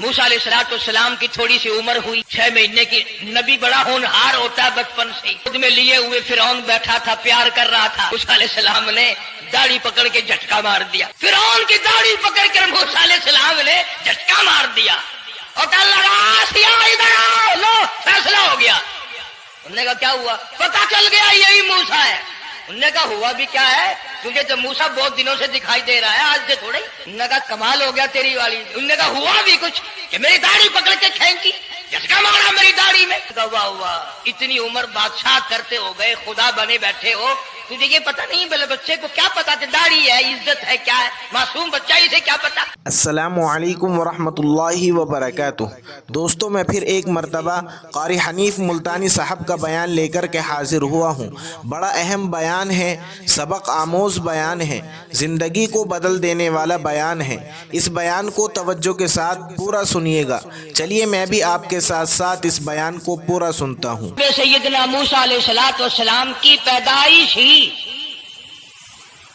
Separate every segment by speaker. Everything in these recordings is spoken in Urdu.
Speaker 1: موسیٰ علیہ السلام کی تھوڑی سی عمر ہوئی، 6 مہینے کی۔ نبی بڑا ہونہار ہوتا ہے بچپن سے ہی۔ خود میں لیے ہوئے فرعون بیٹھا تھا، پیار کر رہا تھا۔ موسیٰ علیہ السلام نے داڑھی پکڑ کے جھٹکا مار دیا۔ فرعون کی داڑھی پکڑ کر موسیٰ علیہ السلام نے جھٹکا مار دیا اور کہا لگا سیا ادھر آؤ، لو فیصلہ ہو گیا۔ انہوں نے کہا کیا ہوا؟ پتہ چل گیا یہی موسیٰ ہے۔ انہوں نے کہا ہوا بھی کیا ہے؟ تجھے تو موسیٰ بہت دنوں سے دکھائی دے رہا ہے، آج سے تھوڑا ہی۔ انہوں نے کہا کمال ہو گیا تیری والی۔ انہوں نے کہا ہوا بھی کچھ کہ میری داڑھی پکڑ کے کھینچی، جھٹکا مارا میری داڑھی میں۔ واہ واہ، اتنی عمر بادشاہ کرتے ہو گئے، خدا بنے بیٹھے ہو، تجھے یہ پتہ نہیں؟ بلے بچے کو کیا پتا کہ داڑھی ہے، عزت ہے، کیا ہے؟ معصوم بچہ اسے کیا پتا؟
Speaker 2: السلام علیکم ورحمۃ اللہ وبرکاتہ۔ دوستوں میں پھر ایک مرتبہ قاری حنیف ملتانی صاحب کا بیان لے کر کے حاضر ہوا ہوں۔ بڑا اہم بیان ہے، سبق آموز بیان ہے، زندگی کو بدل دینے والا بیان ہے۔ اس بیان کو توجہ کے ساتھ پورا سنیے گا۔ چلیے میں بھی آپ کے ساتھ ساتھ اس بیان کو پورا سنتا ہوں۔
Speaker 1: سیدنا موسیٰ علیہ السلام کی پیدائش ہی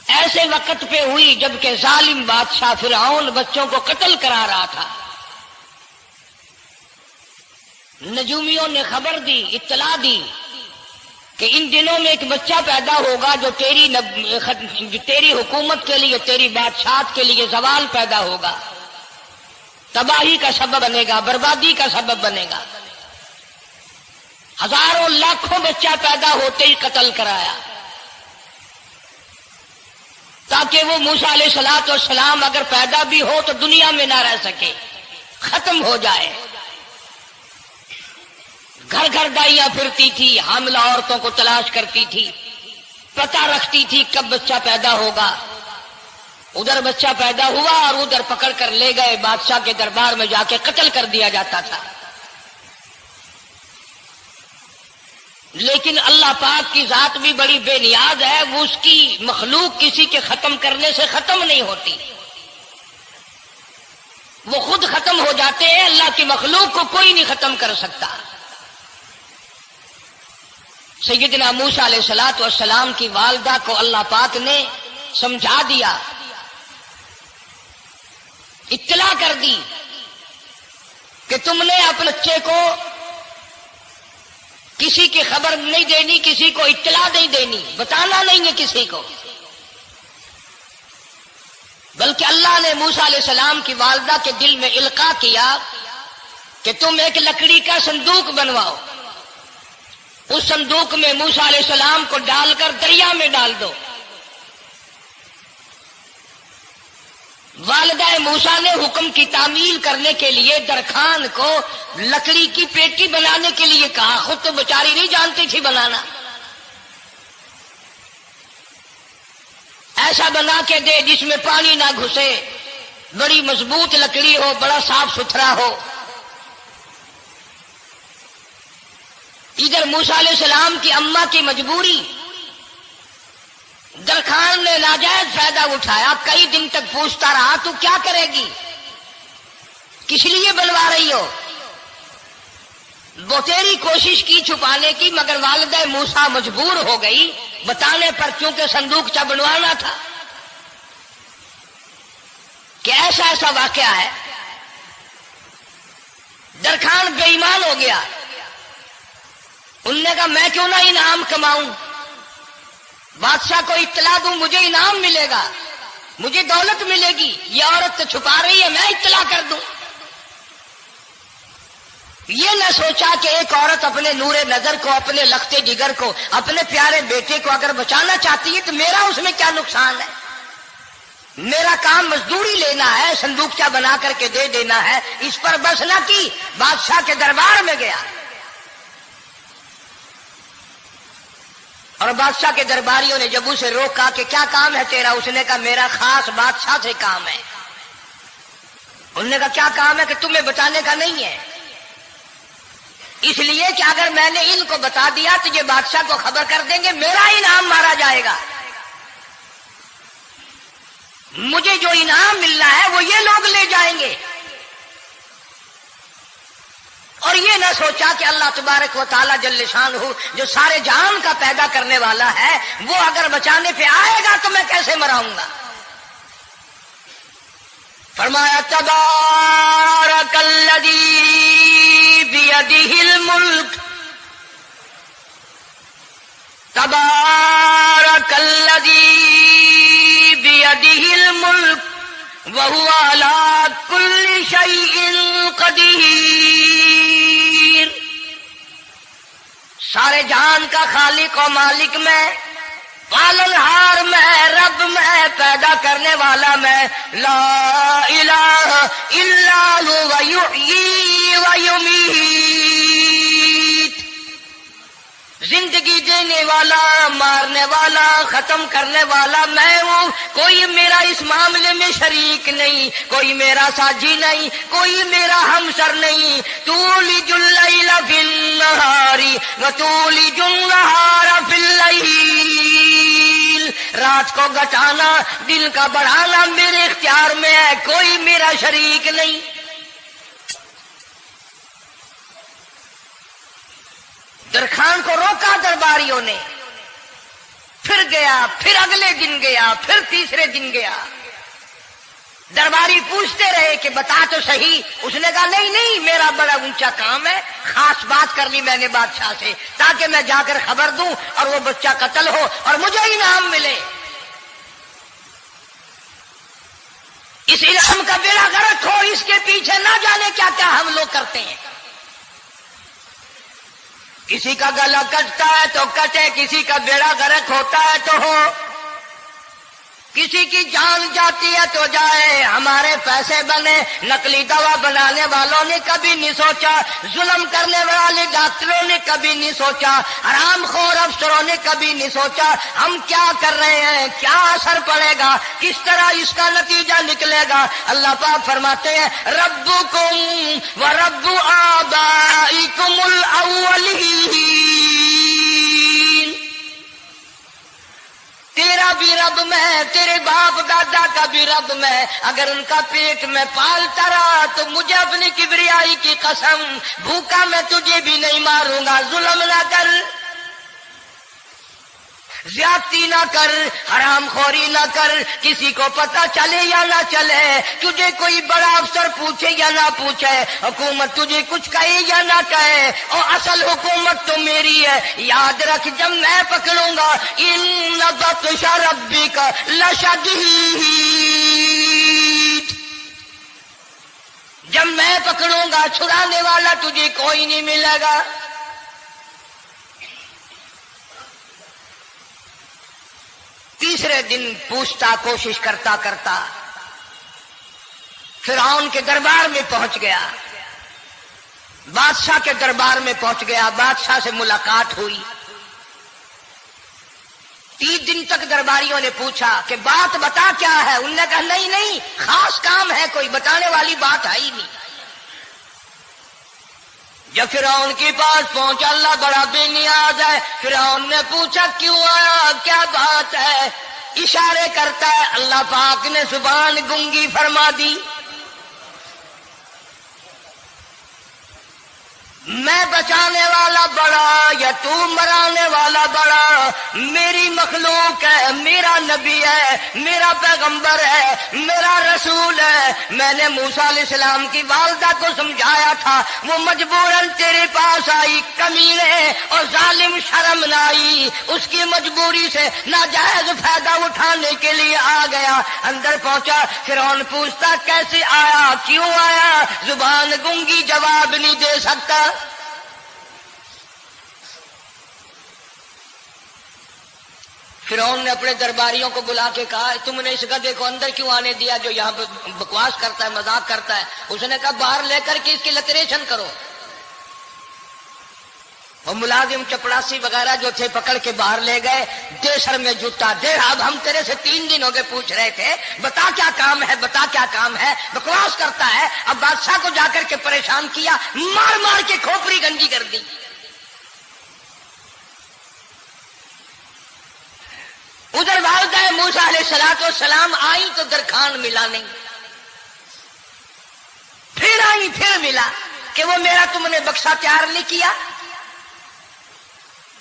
Speaker 1: ایسے وقت پہ ہوئی جبکہ ظالم بادشاہ فرعون بچوں کو قتل کرا رہا تھا۔ نجومیوں نے خبر دی، اطلاع دی کہ ان دنوں میں ایک بچہ پیدا ہوگا جو تیری حکومت کے لیے، تیری بادشاہت کے لیے زوال پیدا ہوگا، تباہی کا سبب بنے گا، بربادی کا سبب بنے گا۔ ہزاروں لاکھوں بچہ پیدا ہوتے ہی قتل کرایا تاکہ وہ موسیٰ علیہ السلام اگر پیدا بھی ہو تو دنیا میں نہ رہ سکے، ختم ہو جائے۔ گھر گھر دائیاں پھرتی تھی، حاملہ عورتوں کو تلاش کرتی تھی، پتہ رکھتی تھی کب بچہ پیدا ہوگا۔ ادھر بچہ پیدا ہوا اور ادھر پکڑ کر لے گئے، بادشاہ کے دربار میں جا کے قتل کر دیا جاتا تھا۔ لیکن اللہ پاک کی ذات بھی بڑی بے نیاز ہے، وہ اس کی مخلوق کسی کے ختم کرنے سے ختم نہیں ہوتی، وہ خود ختم ہو جاتے ہیں۔ اللہ کی مخلوق کو کوئی نہیں ختم کر سکتا۔ سیدنا موسیٰ علیہ السلام کی والدہ کو اللہ پاک نے سمجھا دیا، اطلاع کر دی کہ تم نے اپنے بچے کو کسی کی خبر نہیں دینی، کسی کو اطلاع نہیں دینی، بتانا نہیں ہے کسی کو۔ بلکہ اللہ نے موسیٰ علیہ السلام کی والدہ کے دل میں القاء کیا کہ تم ایک لکڑی کا صندوق بنواؤ، اس صندوق میں موسیٰ علیہ السلام کو ڈال کر دریا میں ڈال دو۔ والدہ موسیٰ نے حکم کی تعمیل کرنے کے لیے درخان کو لکڑی کی پیٹی بنانے کے لیے کہا، خود تو بیچاری نہیں جانتی تھی بنانا۔ ایسا بنا کے دے جس میں پانی نہ گھسے، بڑی مضبوط لکڑی ہو، بڑا صاف ستھرا ہو۔ ادھر موسیٰ علیہ السلام کی اماں کی مجبوری، درخان نے ناجائز فائدہ اٹھایا، کئی دن تک پوچھتا رہا تو کیا کرے گی، کس لیے بنوا رہی ہو؟ بتیری کوشش کی چھپانے کی، مگر والدہ موسیٰ مجبور ہو گئی بتانے پر، کیونکہ صندوق بنوانا تھا۔ کہ ایسا واقعہ ہے، درخان بے ایمان ہو گیا۔ انہوں نے کہا میں کیوں نہ انعام کماؤں، بادشاہ کو اطلاع دوں، مجھے انعام ملے گا، مجھے دولت ملے گی۔ یہ عورت تو چھپا رہی ہے، میں اطلاع کر دوں۔ یہ نہ سوچا کہ ایک عورت اپنے نور نظر کو، اپنے لختے جگر کو، اپنے پیارے بیٹے کو اگر بچانا چاہتی ہے تو میرا اس میں کیا نقصان ہے؟ میرا کام مزدوری لینا ہے، صندوقچہ بنا کر کے دے دینا ہے۔ اس پر بس نہ کی، بادشاہ کے دربار میں گیا اور بادشاہ کے درباریوں نے جب اسے روکا کہ کیا کام ہے تیرا، اس نے کہا میرا خاص بادشاہ سے کام ہے۔ انہوں نے کہا کیا کام ہے؟ کہ تمہیں بتانے کا نہیں ہے، اس لیے کہ اگر میں نے ان کو بتا دیا تو یہ بادشاہ کو خبر کر دیں گے، میرا انعام مارا جائے گا، مجھے جو انعام ملنا ہے وہ یہ لوگ لے جائیں گے۔ اور یہ نہ سوچا کہ اللہ تبارک و تعالی جل شانہ جو سارے جہان کا پیدا کرنے والا ہے، وہ اگر بچانے پہ آئے گا تو میں کیسے مراؤں گا۔ فرمایا تبارک وهو على كل شيء قدیر. سارے جہان کا خالق و مالک میں، پالنہار میں، رب میں، پیدا کرنے والا میں. لا الہ الا هو یحیی و یمیت. زندگی دینے والا، مارنے والا، ختم کرنے والا میں ہوں. کوئی میرا اس معاملے میں شریک نہیں، کوئی میرا ساجی نہیں، کوئی میرا ہمسر نہیں. تولج اللیل فی النہار وتولج النہار فی اللیل. رات کو گھٹانا، دن کا بڑھانا میرے اختیار میں ہے، کوئی میرا شریک نہیں. درخان کو روکا درباریوں نے، پھر گیا، پھر اگلے دن گیا، پھر تیسرے دن گیا. درباری پوچھتے رہے کہ بتا تو صحیح. اس نے کہا نہیں نہیں، میرا بڑا اونچا کام ہے، خاص بات کر لی میں نے بادشاہ سے تاکہ میں جا کر خبر دوں اور وہ بچہ قتل ہو اور مجھے انعام ملے. اس انعام کا بیڑا غرق ہو، اس کے پیچھے نہ جانے کیا کیا ہم لوگ کرتے ہیں. کسی کا گلا کٹتا ہے تو کٹے، کسی کا بیڑا غرق ہوتا ہے تو ہو، کسی کی جان جاتی ہے تو جائے. ہمارے پیسے بنے، نقلی دوا بنانے والوں نے کبھی نہیں سوچا، ظلم کرنے والے ڈاکٹروں نے کبھی نہیں سوچا، حرام خور افسروں نے کبھی نہیں سوچا ہم کیا کر رہے ہیں، کیا اثر پڑے گا، کس طرح اس کا نتیجہ نکلے گا. اللہ پاک فرماتے ہیں ربکم و رب آبائکم الاولین. تیرا بھی رب میں، تیرے باپ دادا کا بھی رب میں. اگر ان کا پیٹ میں پالتا رہا تو مجھے اپنی کبریائی کی قسم، بھوکا میں تجھے بھی نہیں ماروں گا. ظلم نہ کر، زیادتی نہ کر، حرام خوری نہ کر. کسی کو پتہ چلے یا نہ چلے، تجھے کوئی بڑا افسر پوچھے یا نہ پوچھے، حکومت تجھے کچھ کہے یا نہ کہے، اور اصل حکومت تو میری ہے. یاد رکھ جب میں پکڑوں گا ان بطش ربک لشدید. جب میں پکڑوں گا چھڑانے والا تجھے کوئی نہیں ملے گا. تیسرے دن پوچھتا، کوشش کرتا کرتا فرعون کے دربار میں پہنچ گیا، بادشاہ کے دربار میں پہنچ گیا. بادشاہ سے ملاقات ہوئی. 3 دن تک درباریوں نے پوچھا کہ بات بتا کیا ہے. انہوں نے کہا نہیں نہیں، خاص کام ہے، کوئی بتانے والی بات ہے ہی نہیں. جب فرعون کے پاس پہنچا، اللہ بڑا بے نیاز ہے. فرعون نے پوچھا کیوں آیا، کیا بات ہے. اشارے کرتا ہے، اللہ پاک نے زبان گنگی فرما دی. میں بچانے والا بڑا یا تو مرانے والا بڑا؟ میری مخلوق ہے، میرا نبی ہے، میرا پیغمبر ہے، میرا رسول ہے. میں نے موسیٰ علیہ السلام کی والدہ کو سمجھایا تھا، وہ مجبوراً تیرے پاس آئی، کمینے اور ظالم شرم نہ آئی، اس کی مجبوری سے ناجائز فائدہ اٹھانے کے لیے آ گیا. اندر پہنچا، فرعون پوچھتا کیسے آیا، کیوں آیا؟ زبان گنگی جواب نہیں دے سکتا. فرعون نے اپنے درباریوں کو بلا کے کہا تم نے اس گدھے کو اندر کیوں آنے دیا جو یہاں پہ بکواس کرتا ہے، مذاق کرتا ہے؟ اس نے کہا باہر لے کر کے اس کی لتریشن کرو. اور ملازم چپڑاسی وغیرہ جو تھے پکڑ کے باہر لے گئے. دے سر میں جوتا دے. اب ہم تیرے سے 3 دن ہو گئے پوچھ رہے تھے بتا کیا کام ہے، بتا کیا کام ہے، بکواس کرتا ہے. اب بادشاہ کو جا کر کے پریشان کیا، مار مار کے کھوپڑی گنجی کر دی. ادھر والدہ موسیٰ علیہ السلام آئی تو درخان ملا نہیں. پھر آئی، پھر ملا کہ وہ میرا تم نے بکسا تیار نہیں کیا.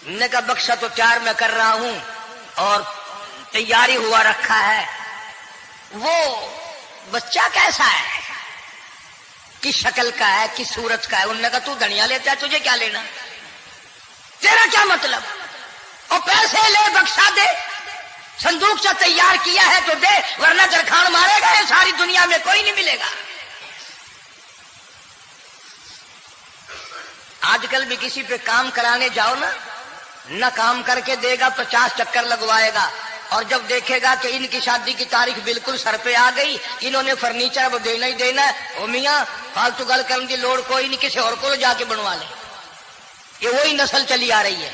Speaker 1: نے کہا بکسا تو تیار میں کر رہا ہوں اور تیاری ہوا رکھا ہے. وہ بچہ کیسا ہے، کس شکل کا ہے، کس صورت کا ہے؟ انہوں نے کہا تو دنیا لیتا ہے، تجھے کیا لینا، تیرا کیا مطلب؟ اور پیسے لے، بکسا دے. صندوق سے تیار کیا ہے تو دے، ورنہ جرخان مارے گا ساری دنیا میں کوئی نہیں ملے گا۔ آج کل بھی کسی پہ کام کرانے جاؤ نا، نہ کام کر کے دے گا 50 چکر لگوائے گا، اور جب دیکھے گا کہ ان کی شادی کی تاریخ بالکل سر پہ آ گئی، انہوں نے فرنیچر وہ دینا ہی دینا ہے، او میاں فالتو گل کرنے کی لوڑ کوئی نہیں، کسی اور کو جا کے بنوا لے۔ یہ وہی نسل چلی آ رہی ہے۔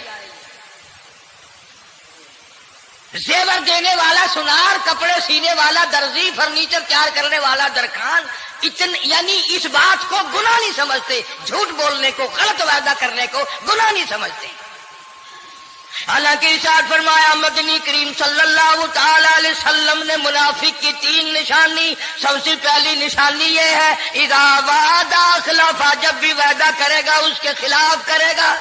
Speaker 1: زیور دینے والا سنار، کپڑے سینے والا درزی، فرنیچر تیار کرنے والا درخان، یعنی اس بات کو گناہ نہیں سمجھتے، جھوٹ بولنے کو، غلط وعدہ کرنے کو گناہ نہیں سمجھتے۔ حالانکہ ارشاد فرمایا مدنی کریم صلی اللہ تعالی علیہ وسلم نے منافق کی 3 نشانی، سب سے پہلی نشانی یہ ہے اذا وعد اخلف، جب بھی وعدہ کرے گا اس کے خلاف کرے گا،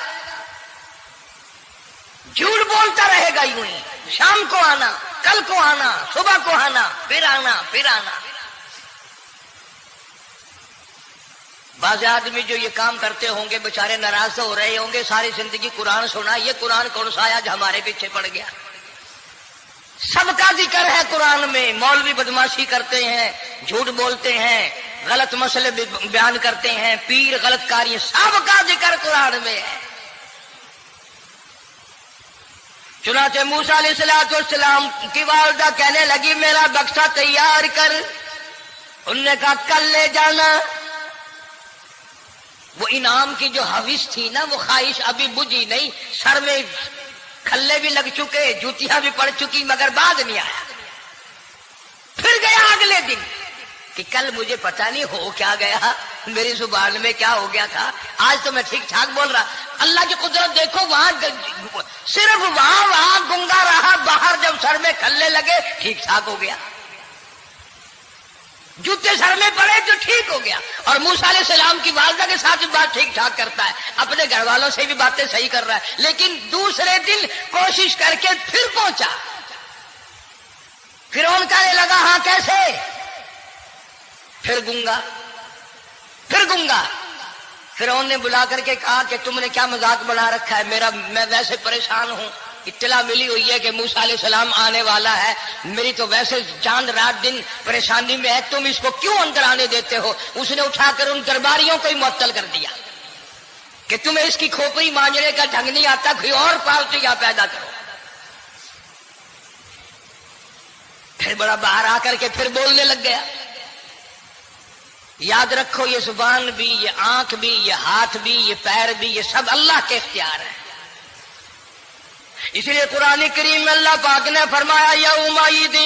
Speaker 1: جھوٹ بولتا رہے گا، یوں ہی شام کو آنا، کل کو آنا، صبح کو آنا، پھر آنا، پھر آنا۔ بعض آدمی جو یہ کام کرتے ہوں گے بیچارے ناراض ہو رہے ہوں گے، ساری زندگی قرآن سنا، یہ قرآن کون سا آج ہمارے پیچھے پڑ گیا؟ سب کا ذکر ہے قرآن میں، مولوی بدماشی کرتے ہیں، جھوٹ بولتے ہیں، غلط مسئلے بیان کرتے ہیں، پیر غلط کاری، سب کا ذکر قرآن میں ہے۔ چنانچہ موسیٰ علیہ السلام کی والدہ کہنے لگی میرا بکسا تیار کر، انہوں نے کہا کل لے جانا۔ وہ انعام کی جو حوث تھی نا، وہ خواہش ابھی بجھی نہیں، سر میں کھلے بھی لگ چکے، جوتیاں بھی پڑ چکی، مگر بعد نہیں آیا۔ پھر گیا اگلے دن کہ کل مجھے پتہ نہیں ہو کیا گیا، میری زبان میں کیا ہو گیا تھا، آج تو میں ٹھیک ٹھاک بول رہا۔ اللہ کی قدرت دیکھو، وہاں صرف وہاں گنگا رہا، باہر جب سر میں کھلے لگے ٹھیک ٹھاک ہو گیا، جوتے سر میں پڑے تو ٹھیک ہو گیا۔ اور موسیٰ علیہ السلام کی والدہ کے ساتھ بھی بات ٹھیک ٹھاک کرتا ہے، اپنے گھر والوں سے بھی باتیں صحیح کر رہا ہے، لیکن دوسرے دن کوشش کر کے پھر پہنچا۔ فرعون کہنے لگا ہاں کیسے؟ پھر گنگا، پھر گنگا۔ فرعون نے بلا کر کے کہا کہ تم نے کیا مذاق بنا رکھا ہے، میں ویسے پریشان ہوں، اطلاع ملی ہوئی ہے کہ موسیٰ علیہ السلام آنے والا ہے، میری تو ویسے چاند رات دن پریشانی میں ہے، تم اس کو کیوں اندر آنے دیتے ہو؟ اس نے اٹھا کر ان درباریوں کو ہی معطل کر دیا کہ تمہیں اس کی کھوپڑی مانجنے کا ڈھنگ نہیں آتا، کوئی اور پالتو یا پیدا کرو۔ پھر بڑا باہر آ کر کے پھر بولنے لگ گیا۔ یاد رکھو یہ زبان بھی، یہ آنکھ بھی، یہ ہاتھ بھی، یہ پیر بھی، یہ سب اللہ کے اختیار ہے۔ اس لیے قرآن کریم میں اللہ پاک نے فرمایا یومئذ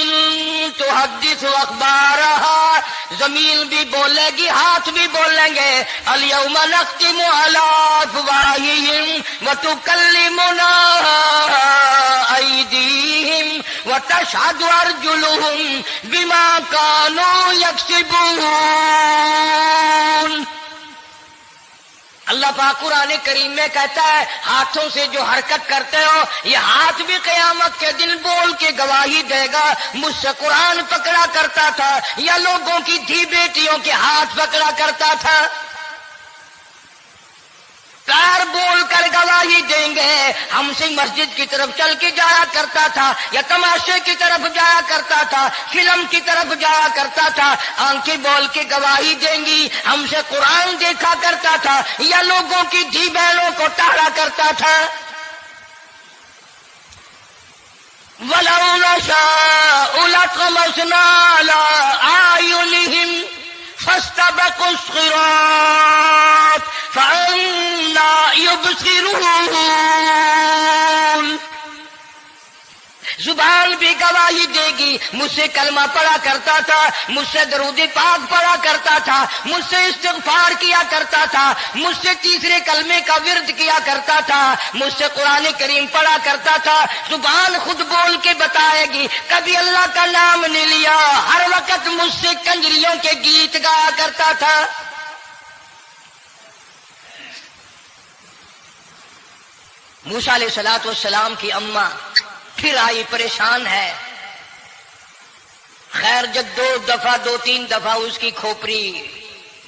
Speaker 1: تحدث اخبارہا، زمین بھی بولے گی، ہاتھ بھی بولیں گے، الیوم نختم علی افواہہم وتکلمنا ایدیہم وتشہد ارجلہم بما کانوا یکسبون۔ اللہ پاک قرآن کریم میں کہتا ہے ہاتھوں سے جو حرکت کرتے ہو، یہ ہاتھ بھی قیامت کے دن بول کے گواہی دے گا مجھ سے قرآن پکڑا کرتا تھا یا لوگوں کی دھی بیٹیوں کے ہاتھ پکڑا کرتا تھا۔ پیر بول کر گواہی دیں گے ہم سے مسجد کی طرف چل کے جایا کرتا تھا یا تماشے کی طرف جایا کرتا تھا، فلم کی طرف جایا کرتا تھا، آنکھیں بول کے گواہی دیں گی ہم سے قرآن دیکھا کرتا تھا یا لوگوں کی دھی بہنوں کو ٹالا کرتا تھا۔ وَلَوْ نَشَاءُ لَطَمَسْنَا عَلَىٰ أَعْيُنِهِمْ فَاسْتَبَقُوا الصِّرَاطَ فَأَنَّىٰ يُبْصِرُونَ۔ زبان بھی گواہی دے گی، مجھ سے کلمہ پڑھا کرتا تھا، مجھ سے درود پاک پڑھا کرتا تھا، مجھ سے استغفار کیا کرتا تھا، مجھ سے تیسرے کلمے کا ورد کیا کرتا تھا، مجھ سے قرآن کریم پڑھا کرتا تھا۔ زبان خود بول کے بتائے گی، کبھی اللہ کا نام نہیں لیا، ہر وقت مجھ سے کنجریوں کے گیت گایا کرتا تھا۔ موسیٰ علیہ السلام کی اماں پھر آئی، پریشان ہے، خیر جب دو تین دفعہ اس کی کھوپڑی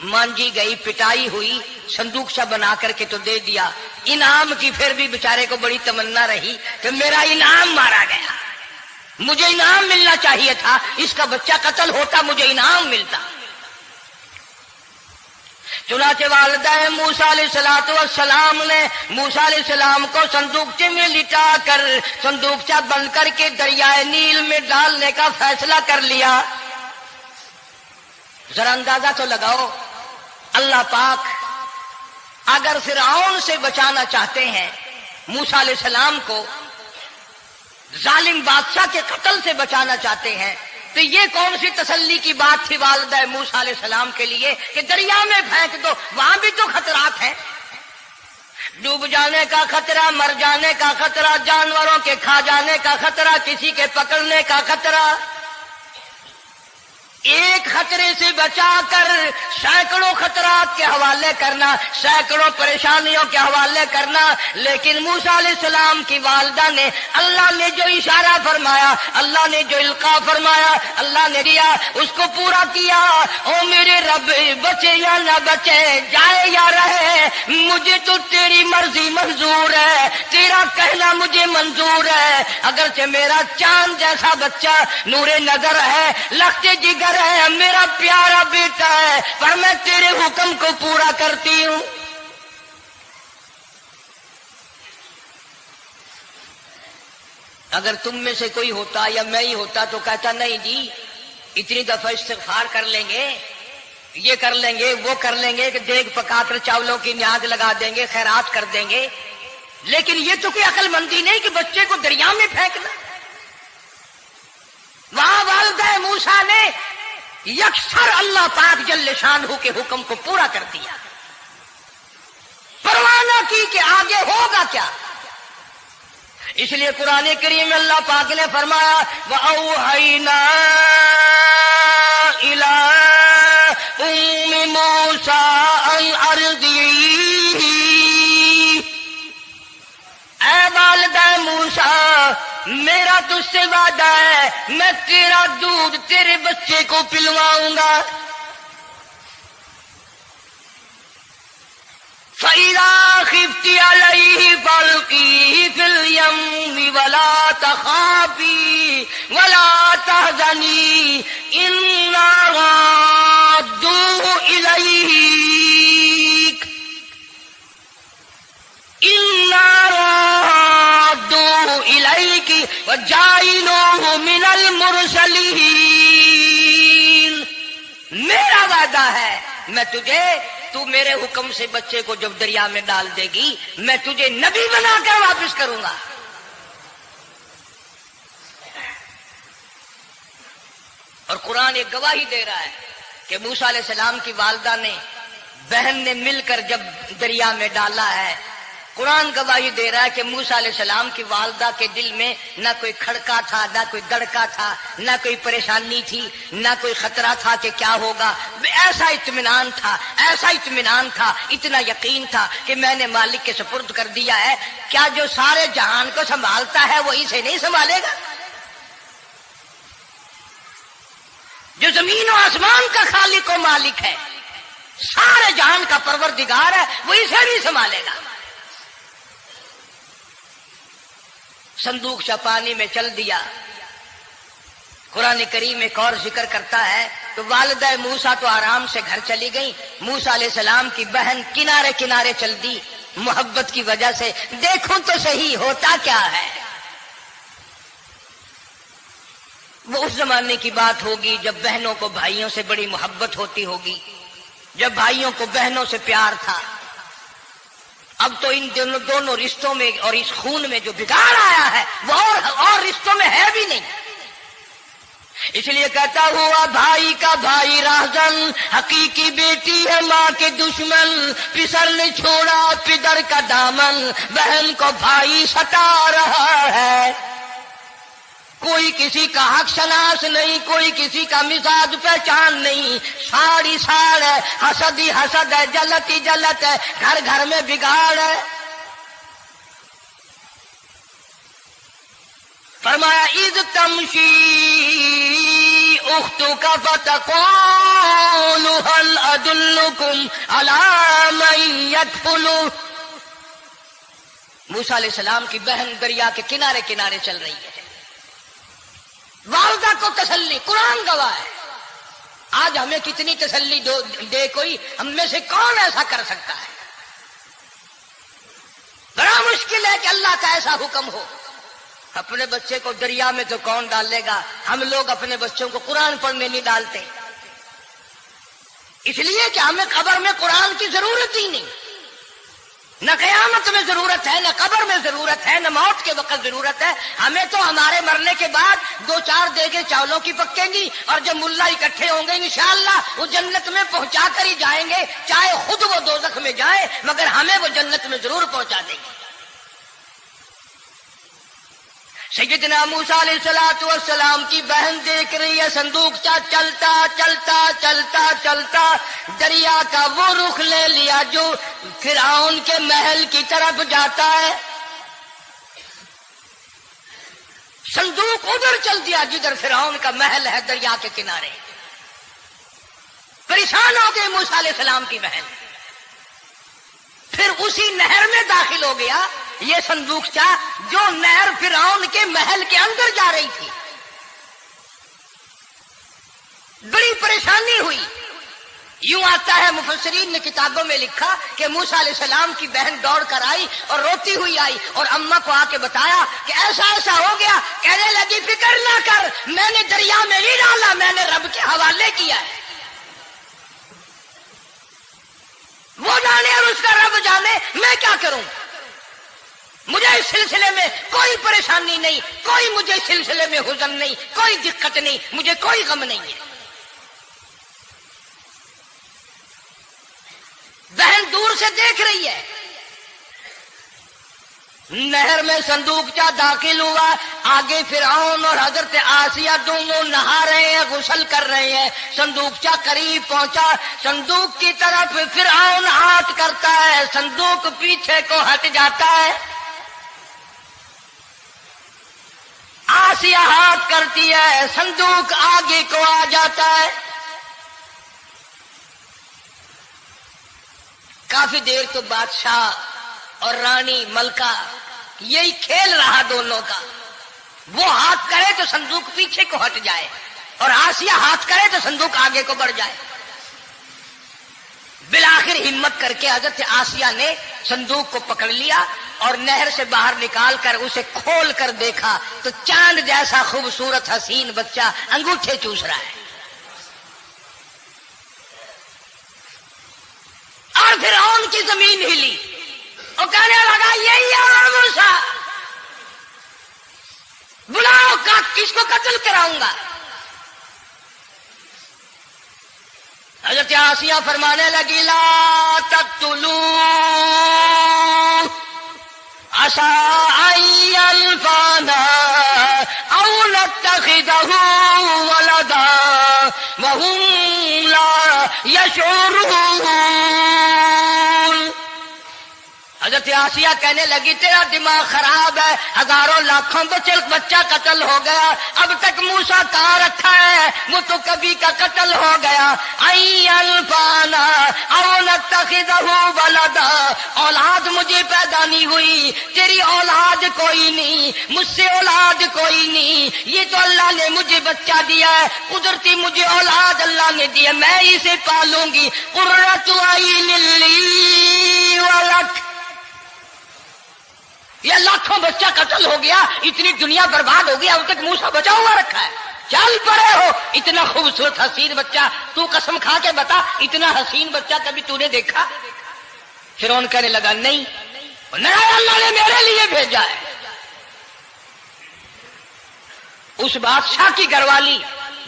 Speaker 1: مانجی گئی، پٹائی ہوئی، صندوق سا بنا کر کے تو دے دیا۔ انعام کی پھر بھی بیچارے کو بڑی تمنا رہی کہ میرا انعام مارا گیا، مجھے انعام ملنا چاہیے تھا، اس کا بچہ قتل ہوتا مجھے انعام ملتا۔ چنانچہ والدہ موسیٰ علیہ السلام نے موسیٰ علیہ السلام کو صندوقچے میں لٹا کر صندوقچہ بند کر کے دریائے نیل میں ڈالنے کا فیصلہ کر لیا۔ ذرا اندازہ تو لگاؤ، اللہ پاک اگر فرعون سے بچانا چاہتے ہیں، موسیٰ علیہ السلام کو ظالم بادشاہ کے قتل سے بچانا چاہتے ہیں، تو یہ کون سی تسلی کی بات تھی والدہ موسیٰ علیہ السلام کے لیے کہ دریا میں پھینک دو، وہاں بھی تو خطرات ہیں، ڈوب جانے کا خطرہ، مر جانے کا خطرہ، جانوروں کے کھا جانے کا خطرہ، کسی کے پکڑنے کا خطرہ۔ ایک خطرے سے بچا کر سینکڑوں خطرات کے حوالے کرنا، سینکڑوں پریشانیوں کے حوالے کرنا، لیکن موسیٰ علیہ السلام کی والدہ نے اللہ نے جو اشارہ فرمایا، اللہ نے جو القاء فرمایا، اللہ نے دیا، اس کو پورا کیا۔ او میرے رب، بچے یا نہ بچے، جائے یا رہے، مجھے تو تیری مرضی منظور ہے، تیرا کہنا مجھے منظور ہے۔ اگرچہ میرا چاند جیسا بچہ نور نظر ہے، لخت جگر ہے، میرا پیارا بیٹا ہے، پر میں تیرے حکم کو پورا کرتی ہوں۔ اگر تم میں سے کوئی ہوتا یا میں ہی ہوتا تو کہتا نہیں جی، اتنی دفعہ استغفار کر لیں گے، یہ کر لیں گے، وہ کر لیں گے، کہ دیگ پکا کر چاولوں کی نیاز لگا دیں گے، خیرات کر دیں گے، لیکن یہ تو کوئی عقل مندی نہیں کہ بچے کو دریا میں پھینکنا۔ وہاں والدہ موسیٰ نے یکسر اللہ پاک جل شانہ کے حکم کو پورا کر دیا، پرواہ نہ کی کہ آگے ہوگا کیا۔ اس لیے قرآن کریم میں اللہ پاک نے فرمایا وَأَوْحَيْنَا إِلَىٰ أُمِّ مُوسَىٰ أَنْ أَرْضِعِيهِ، اے والدہ موسیٰ، میرا تجھ سے وعدہ ہے، میں تیرا دودھ تیرے بچے کو پلواؤں گا۔ فَإِذَا خِفْتِ عَلَيْهِ فَأَلْقِيهِ فِي الْيَمِّ وَلَا تَخَافِي وَلَا تَحْزَنِي إِنَّا رَادُّوهُ إِلَيْكَ وَجَاعِلُوهُ مِنَ الْمُرْسَلِينَ۔ میرا وعدہ ہے، میں تجھے، تو میرے حکم سے بچے کو جب دریا میں ڈال دے گی، میں تجھے نبی بنا کر واپس کروں گا۔ اور قرآن ایک گواہی دے رہا ہے کہ موسیٰ علیہ السلام کی والدہ نے، بہن نے مل کر جب دریا میں ڈالا ہے، قرآن گواہی دے رہا ہے کہ موسیٰ علیہ السلام کی والدہ کے دل میں نہ کوئی کھڑکا تھا، نہ کوئی دڑکا تھا، نہ کوئی پریشانی تھی، نہ کوئی خطرہ تھا کہ کیا ہوگا۔ ایسا اطمینان تھا، ایسا اطمینان تھا، اتنا یقین تھا کہ میں نے مالک کے سپرد کر دیا ہے، کیا جو سارے جہان کو سنبھالتا ہے وہ اسے نہیں سنبھالے گا؟ جو زمین و آسمان کا خالق و مالک ہے، سارے جہان کا پروردگار ہے، وہ اسے بھی سنبھالے گا۔ صندوق چا پانی میں چل دیا۔ قرآن کریم ایک اور ذکر کرتا ہے تو والدہ موسیٰ تو آرام سے گھر چلی گئی، موسیٰ علیہ السلام کی بہن کنارے کنارے چل دی، محبت کی وجہ سے دیکھوں تو صحیح ہوتا کیا ہے۔ وہ اس زمانے کی بات ہوگی جب بہنوں کو بھائیوں سے بڑی محبت ہوتی ہوگی، جب بھائیوں کو بہنوں سے پیار تھا۔ اب تو ان دونوں رشتوں میں اور اس خون میں جو بگاڑ آیا ہے وہ اور رشتوں میں ہے بھی نہیں۔ اس لیے کہتا ہوا بھائی کا بھائی راہزن، حقیقی بیٹی ہے ماں کے دشمن، پسر نے چھوڑا پدر کا دامن، بہن کو بھائی ستا رہا ہے۔ کوئی کسی کا حق شناس نہیں، کوئی کسی کا مزاج پہچان نہیں، ساڑی ساڑ ہے، حسد ہی حسد ہے، جلت ہی جلت ہے، گھر گھر میں بگاڑ ہے۔ فرمایا اذ تمشی اختک فتقول هل ادلکم علی من یدخل۔ موسیٰ علیہ السلام کی بہن دریا کے کنارے کنارے چل رہی ہے، والدہ کو تسلی، قرآن گواہ ہے۔ آج ہمیں کتنی تسلی دے کوئی، ہم میں سے کون ایسا کر سکتا ہے؟ بڑا مشکل ہے کہ اللہ کا ایسا حکم ہو۔ اپنے بچے کو دریا میں تو کون ڈالے گا؟ ہم لوگ اپنے بچوں کو قرآن پڑھنے نہیں ڈالتے، اس لیے کہ ہمیں قبر میں قرآن کی ضرورت ہی نہیں، نہ قیامت میں ضرورت ہے، نہ قبر میں ضرورت ہے، نہ موت کے وقت ضرورت ہے۔ ہمیں تو ہمارے مرنے کے بعد 2-4 دیگیں چاولوں کی پکیں گی، اور جب ملا اکٹھے ہوں گے انشاءاللہ وہ جنت میں پہنچا کر ہی جائیں گے، چاہے خود وہ دوزخ میں جائیں، مگر ہمیں وہ جنت میں ضرور پہنچا دیں گے۔ سیدنا موسیٰ علیہ السلام کی بہن دیکھ رہی ہے صندوقچہ چلتا چلتا چلتا چلتا دریا کا وہ رخ لے لیا جو فرعون کے محل کی طرف جاتا ہے، صندوق ادھر چل دیا جدھر فرعون کا محل ہے، دریا کے کنارے۔ پریشان ہو گئے موسیٰ علیہ السلام کی بہن، پھر اسی نہر میں داخل ہو گیا یہ صندوقچہ جو نہر فرعون کے محل کے اندر جا رہی تھی۔ بڑی پریشانی ہوئی۔ یوں آتا ہے، مفسرین نے کتابوں میں لکھا کہ موسیٰ علیہ السلام کی بہن دوڑ کر آئی اور روتی ہوئی آئی اور اماں کو آ کے بتایا کہ ایسا ایسا ہو گیا۔ کہنے لگی فکر نہ کر، میں نے دریا میں نہیں ڈالا، میں نے رب کے حوالے کیا ہے، وہ جانے اور اس کا رب جانے، میں کیا کروں؟ مجھے اس سلسلے میں کوئی پریشانی نہیں، کوئی مجھے اس سلسلے میں حزن نہیں، کوئی دقت نہیں، مجھے کوئی غم نہیں ہے۔ بہن دور سے دیکھ رہی ہے، نہر میں صندوقچہ داخل ہوا، آگے فرعون اور حضرت آسیہ دونوں نہا رہے ہیں، غسل کر رہے ہیں۔ صندوقچہ قریب پہنچا، صندوق کی طرف فرعون ہاتھ کرتا ہے، صندوق پیچھے کو ہٹ جاتا ہے، آسیہ ہاتھ کرتی ہے، صندوق آگے کو آ جاتا ہے۔ کافی دیر تو بادشاہ اور رانی ملکہ یہی کھیل رہا دونوں کا، وہ ہاتھ کرے تو صندوق پیچھے کو ہٹ جائے اور آسیہ ہاتھ کرے تو صندوق آگے کو بڑھ جائے۔ بالآخر ہمت کر کے حضرت آسیہ نے صندوق کو پکڑ لیا اور نہر سے باہر نکال کر اسے کھول کر دیکھا تو چاند جیسا خوبصورت حسین بچہ انگوٹھے چوس رہا ہے۔ اور فرعون کی زمین ہلی اور کہنے لگا یہی ہے موسیٰ، بلاؤ، کس کو قتل کراؤں گا؟ حضرت آسیہ فرمانے لگی لا تقتلوا عسى أن ينفعنا أو نتخذه ولدا وهم لا يشعرون۔ حضرت آسیہ کہنے لگی تیرا دماغ خراب ہے، ہزاروں لاکھوں بچہ قتل ہو گیا، اب تک موسیٰ کہاں رکھا ہے؟ وہ تو کبھی کا قتل ہو گیا۔ الفانا او نتخذہ ولدا، اولاد مجھے پیدا نہیں ہوئی، تیری اولاد کوئی نہیں، مجھ سے اولاد کوئی نہیں، یہ تو اللہ نے مجھے بچہ دیا ہے، قدرتی مجھے اولاد اللہ نے دیا، میں اسے پالوں گی۔ قرۃ عین لی ولک، یہ لاکھوں بچہ قتل ہو گیا، اتنی دنیا برباد ہو گیا، اب تک موسیٰ بچا ہوا رکھا ہے، چل پڑے ہو، اتنا خوبصورت حسین بچہ، تو قسم کھا کے بتا اتنا حسین بچہ کبھی تو نے دیکھا؟ فرعون کہنے لگا نہیں، اللہ نے میرے لیے بھیجا ہے۔ اس بادشاہ کی گھر والی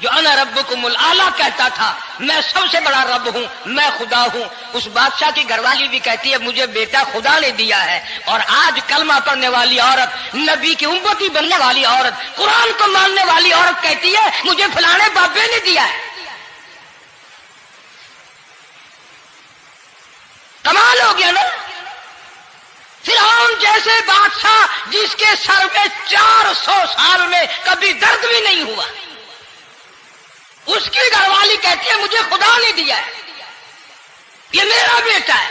Speaker 1: جو انا ربکم الاعلی کہتا تھا، میں سب سے بڑا رب ہوں، میں خدا ہوں، اس بادشاہ کی گھر والی بھی کہتی ہے مجھے بیٹا خدا نے دیا ہے۔ اور آج کلمہ پڑھنے والی عورت، نبی کی امتی بننے والی عورت، قرآن کو ماننے والی عورت کہتی ہے مجھے فلانے بابے نے دیا ہے۔ کمال ہو گیا نا؟ فرعون جیسے بادشاہ جس کے سر میں 400 سال میں کبھی درد بھی نہیں ہوا، اس کی گھر والی کہتی ہے مجھے خدا نے دیا ہے، یہ میرا بیٹا ہے۔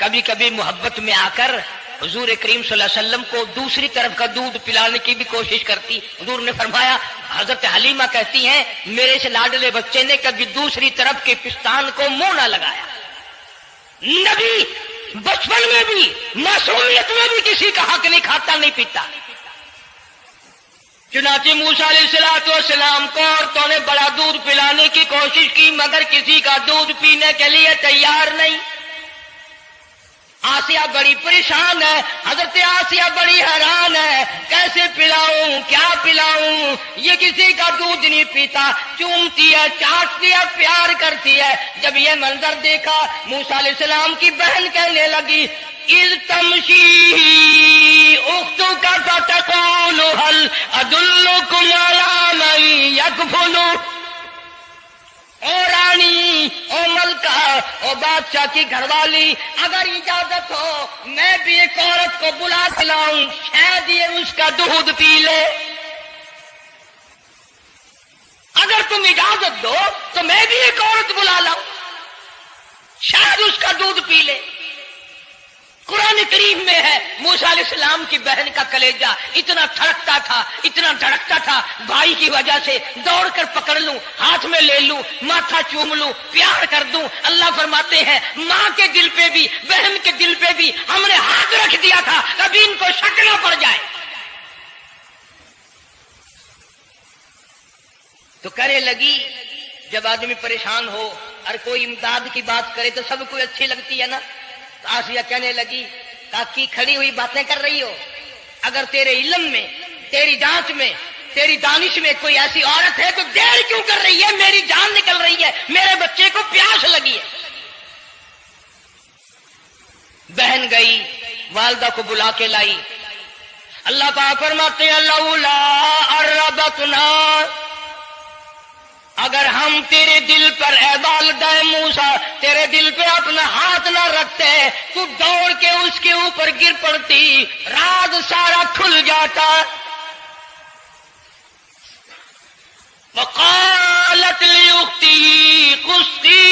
Speaker 1: کبھی کبھی محبت میں آ کر حضور کریم صلی اللہ علیہ وسلم کو دوسری طرف کا دودھ پلانے کی بھی کوشش کرتی. حضور نے فرمایا, حضرت حلیمہ کہتی ہیں میرے سے لاڈلے بچے نے کبھی دوسری طرف کے پستان کو منہ نہ لگایا. نبی بچپن میں بھی معصومیت میں بھی کسی کا حق نہیں کھاتا نہیں پیتا. چنانچہ موسیٰ علیہ السلام کو عورتوں نے بڑا دودھ پلانے کی کوشش کی مگر کسی کا دودھ پینے کے لیے تیار نہیں. آسیہ بڑی پریشان ہے, حضرت آسیہ بڑی حیران ہے, کیسے پلاؤں کیا پلاؤں, یہ کسی کا دودھ نہیں پیتا, چومتی ہے چاٹتی ہے پیار کرتی ہے. جب یہ منظر دیکھا موسیٰ علیہ السلام کی بہن کہنے لگی اذ تمشی اختک فتقول هل ادلکم علی من یکفل. او رانی, او ملکہ, او بادشاہ کی گھر والی, اگر اجازت ہو میں بھی ایک عورت کو بلا کے لاؤں, شاید یہ اس کا دودھ پی لے. اگر تم اجازت دو تو میں بھی ایک عورت بلا لاؤں, شاید اس کا دودھ پی لے. قرآن کریم میں ہے موسیٰ علیہ السلام کی بہن کا کلیجہ اتنا دھڑکتا تھا اتنا دھڑکتا تھا, بھائی کی وجہ سے دوڑ کر پکڑ لوں, ہاتھ میں لے لوں, ماتھا چوم لوں, پیار کر دوں. اللہ فرماتے ہیں ماں کے دل پہ بھی بہن کے دل پہ بھی ہم نے ہاتھ رکھ دیا تھا کبھی ان کو شک نہ پڑ جائے. تو کرے لگی, جب آدمی پریشان ہو اور کوئی امداد کی بات کرے تو سب کو اچھی لگتی ہے نا. تو آسیہ کہنے لگی تاکہ کھڑی ہوئی باتیں کر رہی ہو, اگر تیرے علم میں تیری جانچ میں تیری دانش میں کوئی ایسی عورت ہے تو دیر کیوں کر رہی ہے, میری جان نکل رہی ہے, میرے بچے کو پیاس لگی ہے. بہن گئی والدہ کو بلا کے لائی. اللہ پاک فرماتے ہیں لولا اربتنا, اگر ہم تیرے دل پر اے والدہ موسیٰ تیرے دل پہ اپنا ہاتھ نہ رکھتے تو دوڑ کے اس کے اوپر گر پڑتی, راز سارا کھل جاتا. وقالت لاختہ قصی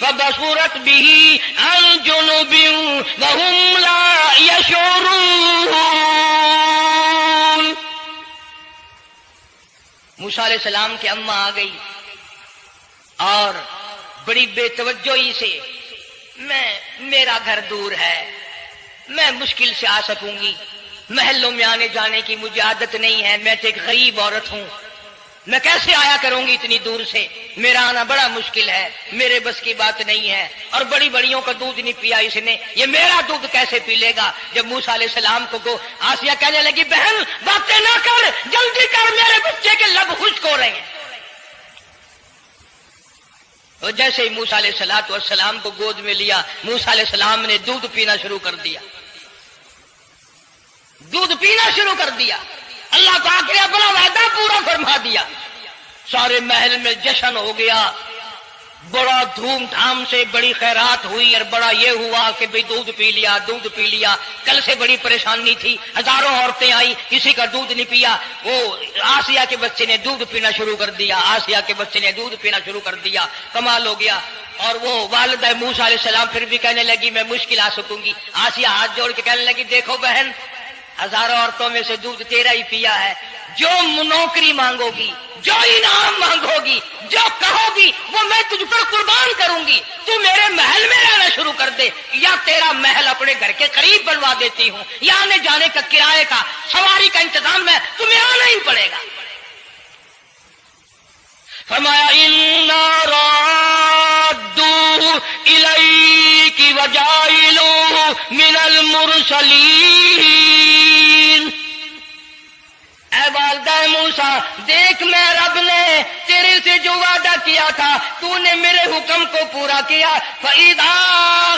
Speaker 1: فبصرت به عن جنب وهم لا يشعرون. موسیٰ علیہ السلام کی اماں آ گئی اور بڑی بے توجہی سے, میرا گھر دور ہے, میں مشکل سے آ سکوں گی, محلوں میں آنے جانے کی مجھے عادت نہیں ہے, میں تو ایک غریب عورت ہوں, میں کیسے آیا کروں گی اتنی دور سے, میرا آنا بڑا مشکل ہے, میرے بس کی بات نہیں ہے. اور بڑی بڑیوں کا دودھ نہیں پیا اس نے, یہ میرا دودھ کیسے پی لے گا. جب موسیٰ علیہ السلام کو آسیہ کہنے لگی بہن باتیں نہ کر, جلدی کر, میرے بچے کے لب خشک ہو رہے ہیں. اور جیسے ہی موسیٰ علیہ السلام کو گود میں لیا, موسیٰ علیہ السلام نے دودھ پینا شروع کر دیا, دودھ پینا شروع کر دیا. اللہ پاک نے اپنا وعدہ پورا فرما دیا. سارے محل میں جشن ہو گیا, بڑا دھوم دھام سے بڑی خیرات ہوئی, اور بڑا یہ ہوا کہ بھئی دودھ پی لیا, دودھ پی لیا. کل سے بڑی پریشانی تھی, ہزاروں عورتیں آئی, کسی کا دودھ نہیں پیا. وہ آسیہ کے بچے نے دودھ پینا شروع کر دیا, آسیہ کے بچے نے دودھ پینا شروع کر دیا, کمال ہو گیا. اور وہ والدہ موسیٰ علیہ السلام پھر بھی کہنے لگی میں مشکل آ سکوں گی. آسیہ ہاتھ جوڑ کے کہنے لگی دیکھو بہن, ہزاروں عورتوں میں سے دودھ تیرا ہی پیا ہے, جو نوکری مانگو گی, جو انعام مانگو گی, جو کہو گی وہ میں تجھ پر قربان کروں گی. تو میرے محل میں رہنا شروع کر دے, یا تیرا محل اپنے گھر کے قریب بنوا دیتی ہوں, یا آنے جانے کا کرائے کا سواری کا انتظام میں تمہیں آنا ہی پڑے گا. فرمایا اِنَّا رَادُّوهُ إِلَيْكِ وَجَاعِلُوهُ مِنَ الْمُرْسَلِينَ. اے والدہ موسیٰ دیکھ, میں رب نے تیرے سے جو وعدہ کیا تھا تو نے میرے حکم کو پورا کیا. فَإِذَا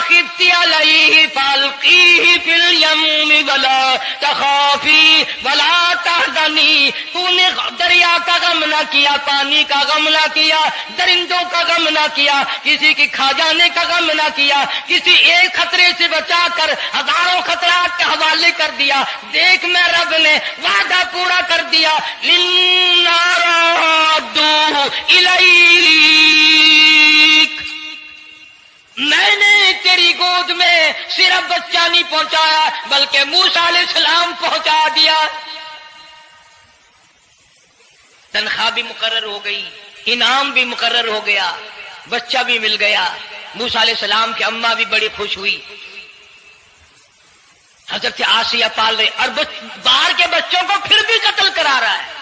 Speaker 1: خِفْتِ عَلَيْهِ فَأَلْقِيهِ فِي الْيَمِّ وَلَا تَخَافِي وَلَا تَحْزَنِي. تو نے دریا کا غم نہ کیا, پانی کا غم نہ کیا, درندوں کا غم نہ کیا, کسی کی کھا جانے کا غم نہ کیا, کسی ایک خطرے سے بچا کر ہزاروں خطرات کے حوالے کر دیا. دیکھ میں رب نے وعدہ پورا کر دیا. اِنَّا رَادُّوهُ إِلَيْكَ, میں نے میری گود میں صرف بچہ نہیں پہنچایا بلکہ موسیٰ علیہ السلام پہنچا دیا. تنخواہ بھی مقرر ہو گئی، انعام بھی مقرر ہو گیا، بچہ بھی مل گیا. موسیٰ علیہ السلام کی اماں بھی بڑی خوش ہوئی. حضرت آسیہ پال رہے اور باہر کے بچوں کو پھر بھی قتل کرا رہا ہے.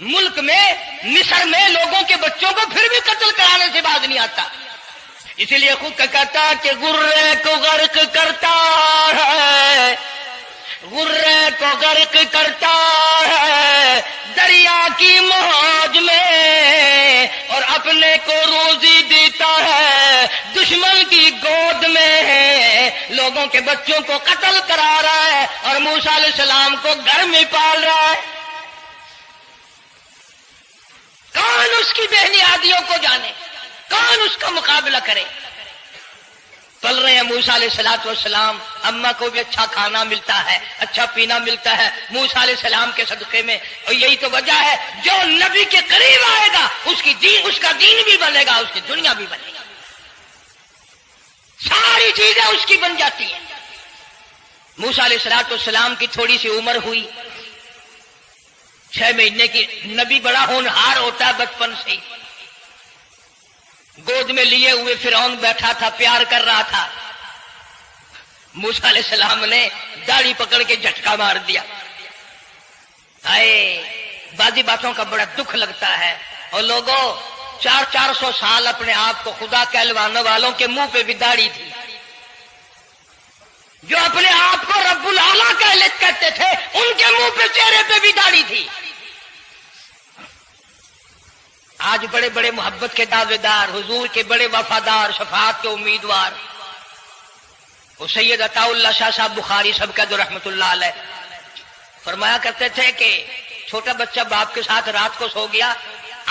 Speaker 1: ملک میں مصر میں لوگوں کے بچوں کو پھر بھی قتل کرانے سے باز نہیں آتا. اسی لیے خود کا کہتا کہ غرے کو غرق کرتا ہے، غرے کو غرق کرتا ہے دریا کی موج میں، اور اپنے کو روزی دیتا ہے دشمن کی گود میں. لوگوں کے بچوں کو قتل کرا رہا ہے اور موسیٰ علیہ السلام کو گھر میں پال رہا ہے. کون اس کی بےنیادیوں کو جانے، کون اس کا مقابلہ کرے. پل رہے ہیں موسیٰ علیہ السلام، اماں کو بھی اچھا کھانا ملتا ہے، اچھا پینا ملتا ہے موسیٰ علیہ السلام کے صدقے میں. اور یہی تو وجہ ہے جو نبی کے قریب آئے گا اس کا دین بھی بنے گا، اس کی دنیا بھی بنے گی، ساری چیزیں اس کی بن جاتی ہیں. موسیٰ علیہ السلام کی تھوڑی سی عمر ہوئی، 6 مہینے کی. نبی بڑا ہونہار ہوتا ہے بچپن سے ہی. گود میں لیے ہوئے فرعون بیٹھا تھا، پیار کر رہا تھا. موسیٰ علیہ السلام نے داڑھی پکڑ کے جھٹکا مار دیا. بعضی باتوں کا بڑا دکھ لگتا ہے. اور لوگوں 400 سال اپنے آپ کو خدا کہلوانے والوں کے منہ پہ بھی داڑھی تھی، جو اپنے آپ کو رب العالی کہتے تھے ان کے منہ پہ چہرے پہ بھی داڑھی تھی. آج بڑے بڑے محبت کے دعوے دار، حضور کے بڑے وفادار، شفاعت کے امیدوار، وہ سید عطا اللہ شاہ صاحب بخاری سب کا جو رحمت اللہ علیہ فرمایا کرتے تھے کہ چھوٹا بچہ باپ کے ساتھ رات کو سو گیا،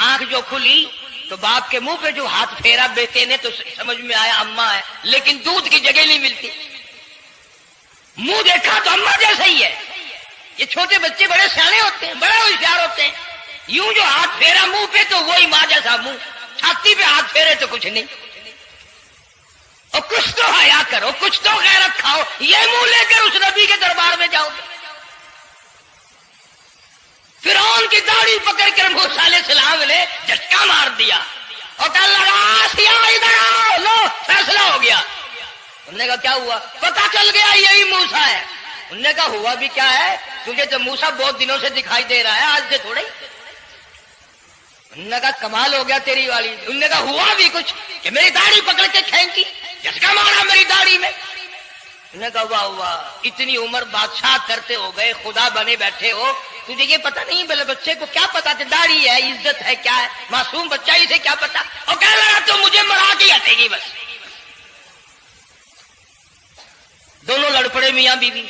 Speaker 1: آنکھ جو کھلی تو باپ کے منہ پہ جو ہاتھ پھیرا بیٹے نے تو سمجھ میں آیا اماں ہے، لیکن دودھ کی جگہ نہیں ملتی. منہ دیکھا تو اماں جیسا ہی ہے. یہ چھوٹے بچے بڑے سیانے ہوتے ہیں، بڑے ہوشیار ہوتے ہیں. یوں جو ہاتھ پھیرا منہ پہ تو وہی ماں جیسا منہ، چھاتی پہ ہاتھ پھیرے تو کچھ نہیں. اور کچھ تو حیا کرو، کچھ تو غیرت کھاؤ. یہ منہ لے کر اس نبی کے دربار میں جاؤ گے. فرعون کی داڑھی پکڑ کر موسیٰ علیہ السلام نے جھٹکا مار دیا اور کہا آسیہ ادھر آؤ، لو فیصلہ ہو گیا. انہوں نے کہا کیا ہوا؟ پتہ چل گیا یہی موسیٰ ہے. انہوں نے کہا ہوا بھی کیا ہے؟ تجھے تو موسیٰ بہت دنوں سے دکھائی دے رہا ہے، آج سے تھوڑا ہی. انہوں نے کہا کمال ہو گیا تیری والی. انہوں نے کہا ہوا بھی کچھ کہ میری داڑھی پکڑ کے کھینچی، جھٹکا مارا میری داڑھی میں. انہوں نے کہا واہ واہ، اتنی عمر بادشاہ کرتے ہو گئے، خدا بنے بیٹھے ہو، تجھے یہ پتا نہیں؟ بلے بچے کو کیا پتا کہ داڑھی ہے، عزت ہے، کیا ہے؟ معصوم بچہ اسے کیا پتا؟ اور کہہ رہا تو مجھے مرا کے ہٹے گی بس. دونوں لڑ پڑے میاں بیوی.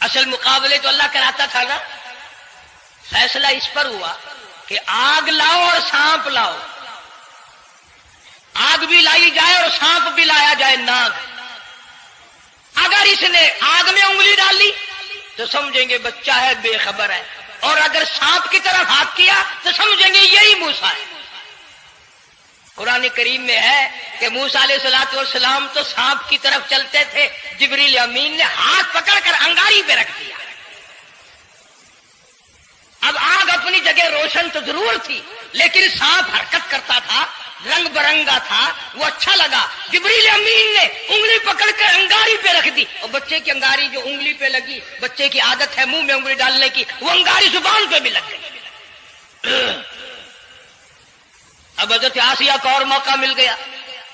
Speaker 1: اصل مقابلے تو اللہ کراتا تھا نا. فیصلہ اس پر ہوا کہ آگ لاؤ اور سانپ لاؤ. آگ بھی لائی جائے اور سانپ بھی لایا جائے، ناگ. اگر اس نے آگ میں انگلی ڈال لی تو سمجھیں گے بچہ ہے، بے خبر ہے، اور اگر سانپ کی طرف ہاتھ کیا تو سمجھیں گے یہی موسیٰ ہے. قرآن کریم میں ہے کہ موسیٰ علیہ السلام تو سانپ کی طرف چلتے تھے، جبریل امین نے ہاتھ پکڑ کر انگاری پہ رکھ دیا. اب آگ اپنی جگہ روشن تو ضرور تھی، لیکن سانپ حرکت کرتا تھا، رنگ برنگا تھا، وہ اچھا لگا. جبریل امین نے انگلی پکڑ کر انگاری پہ رکھ دی، اور بچے کی انگاری جو انگلی پہ لگی، بچے کی عادت ہے منہ میں انگلی ڈالنے کی، وہ انگاری زبان پہ بھی لگ گئی. اب حضرت آسیہ کو اور موقع مل گیا.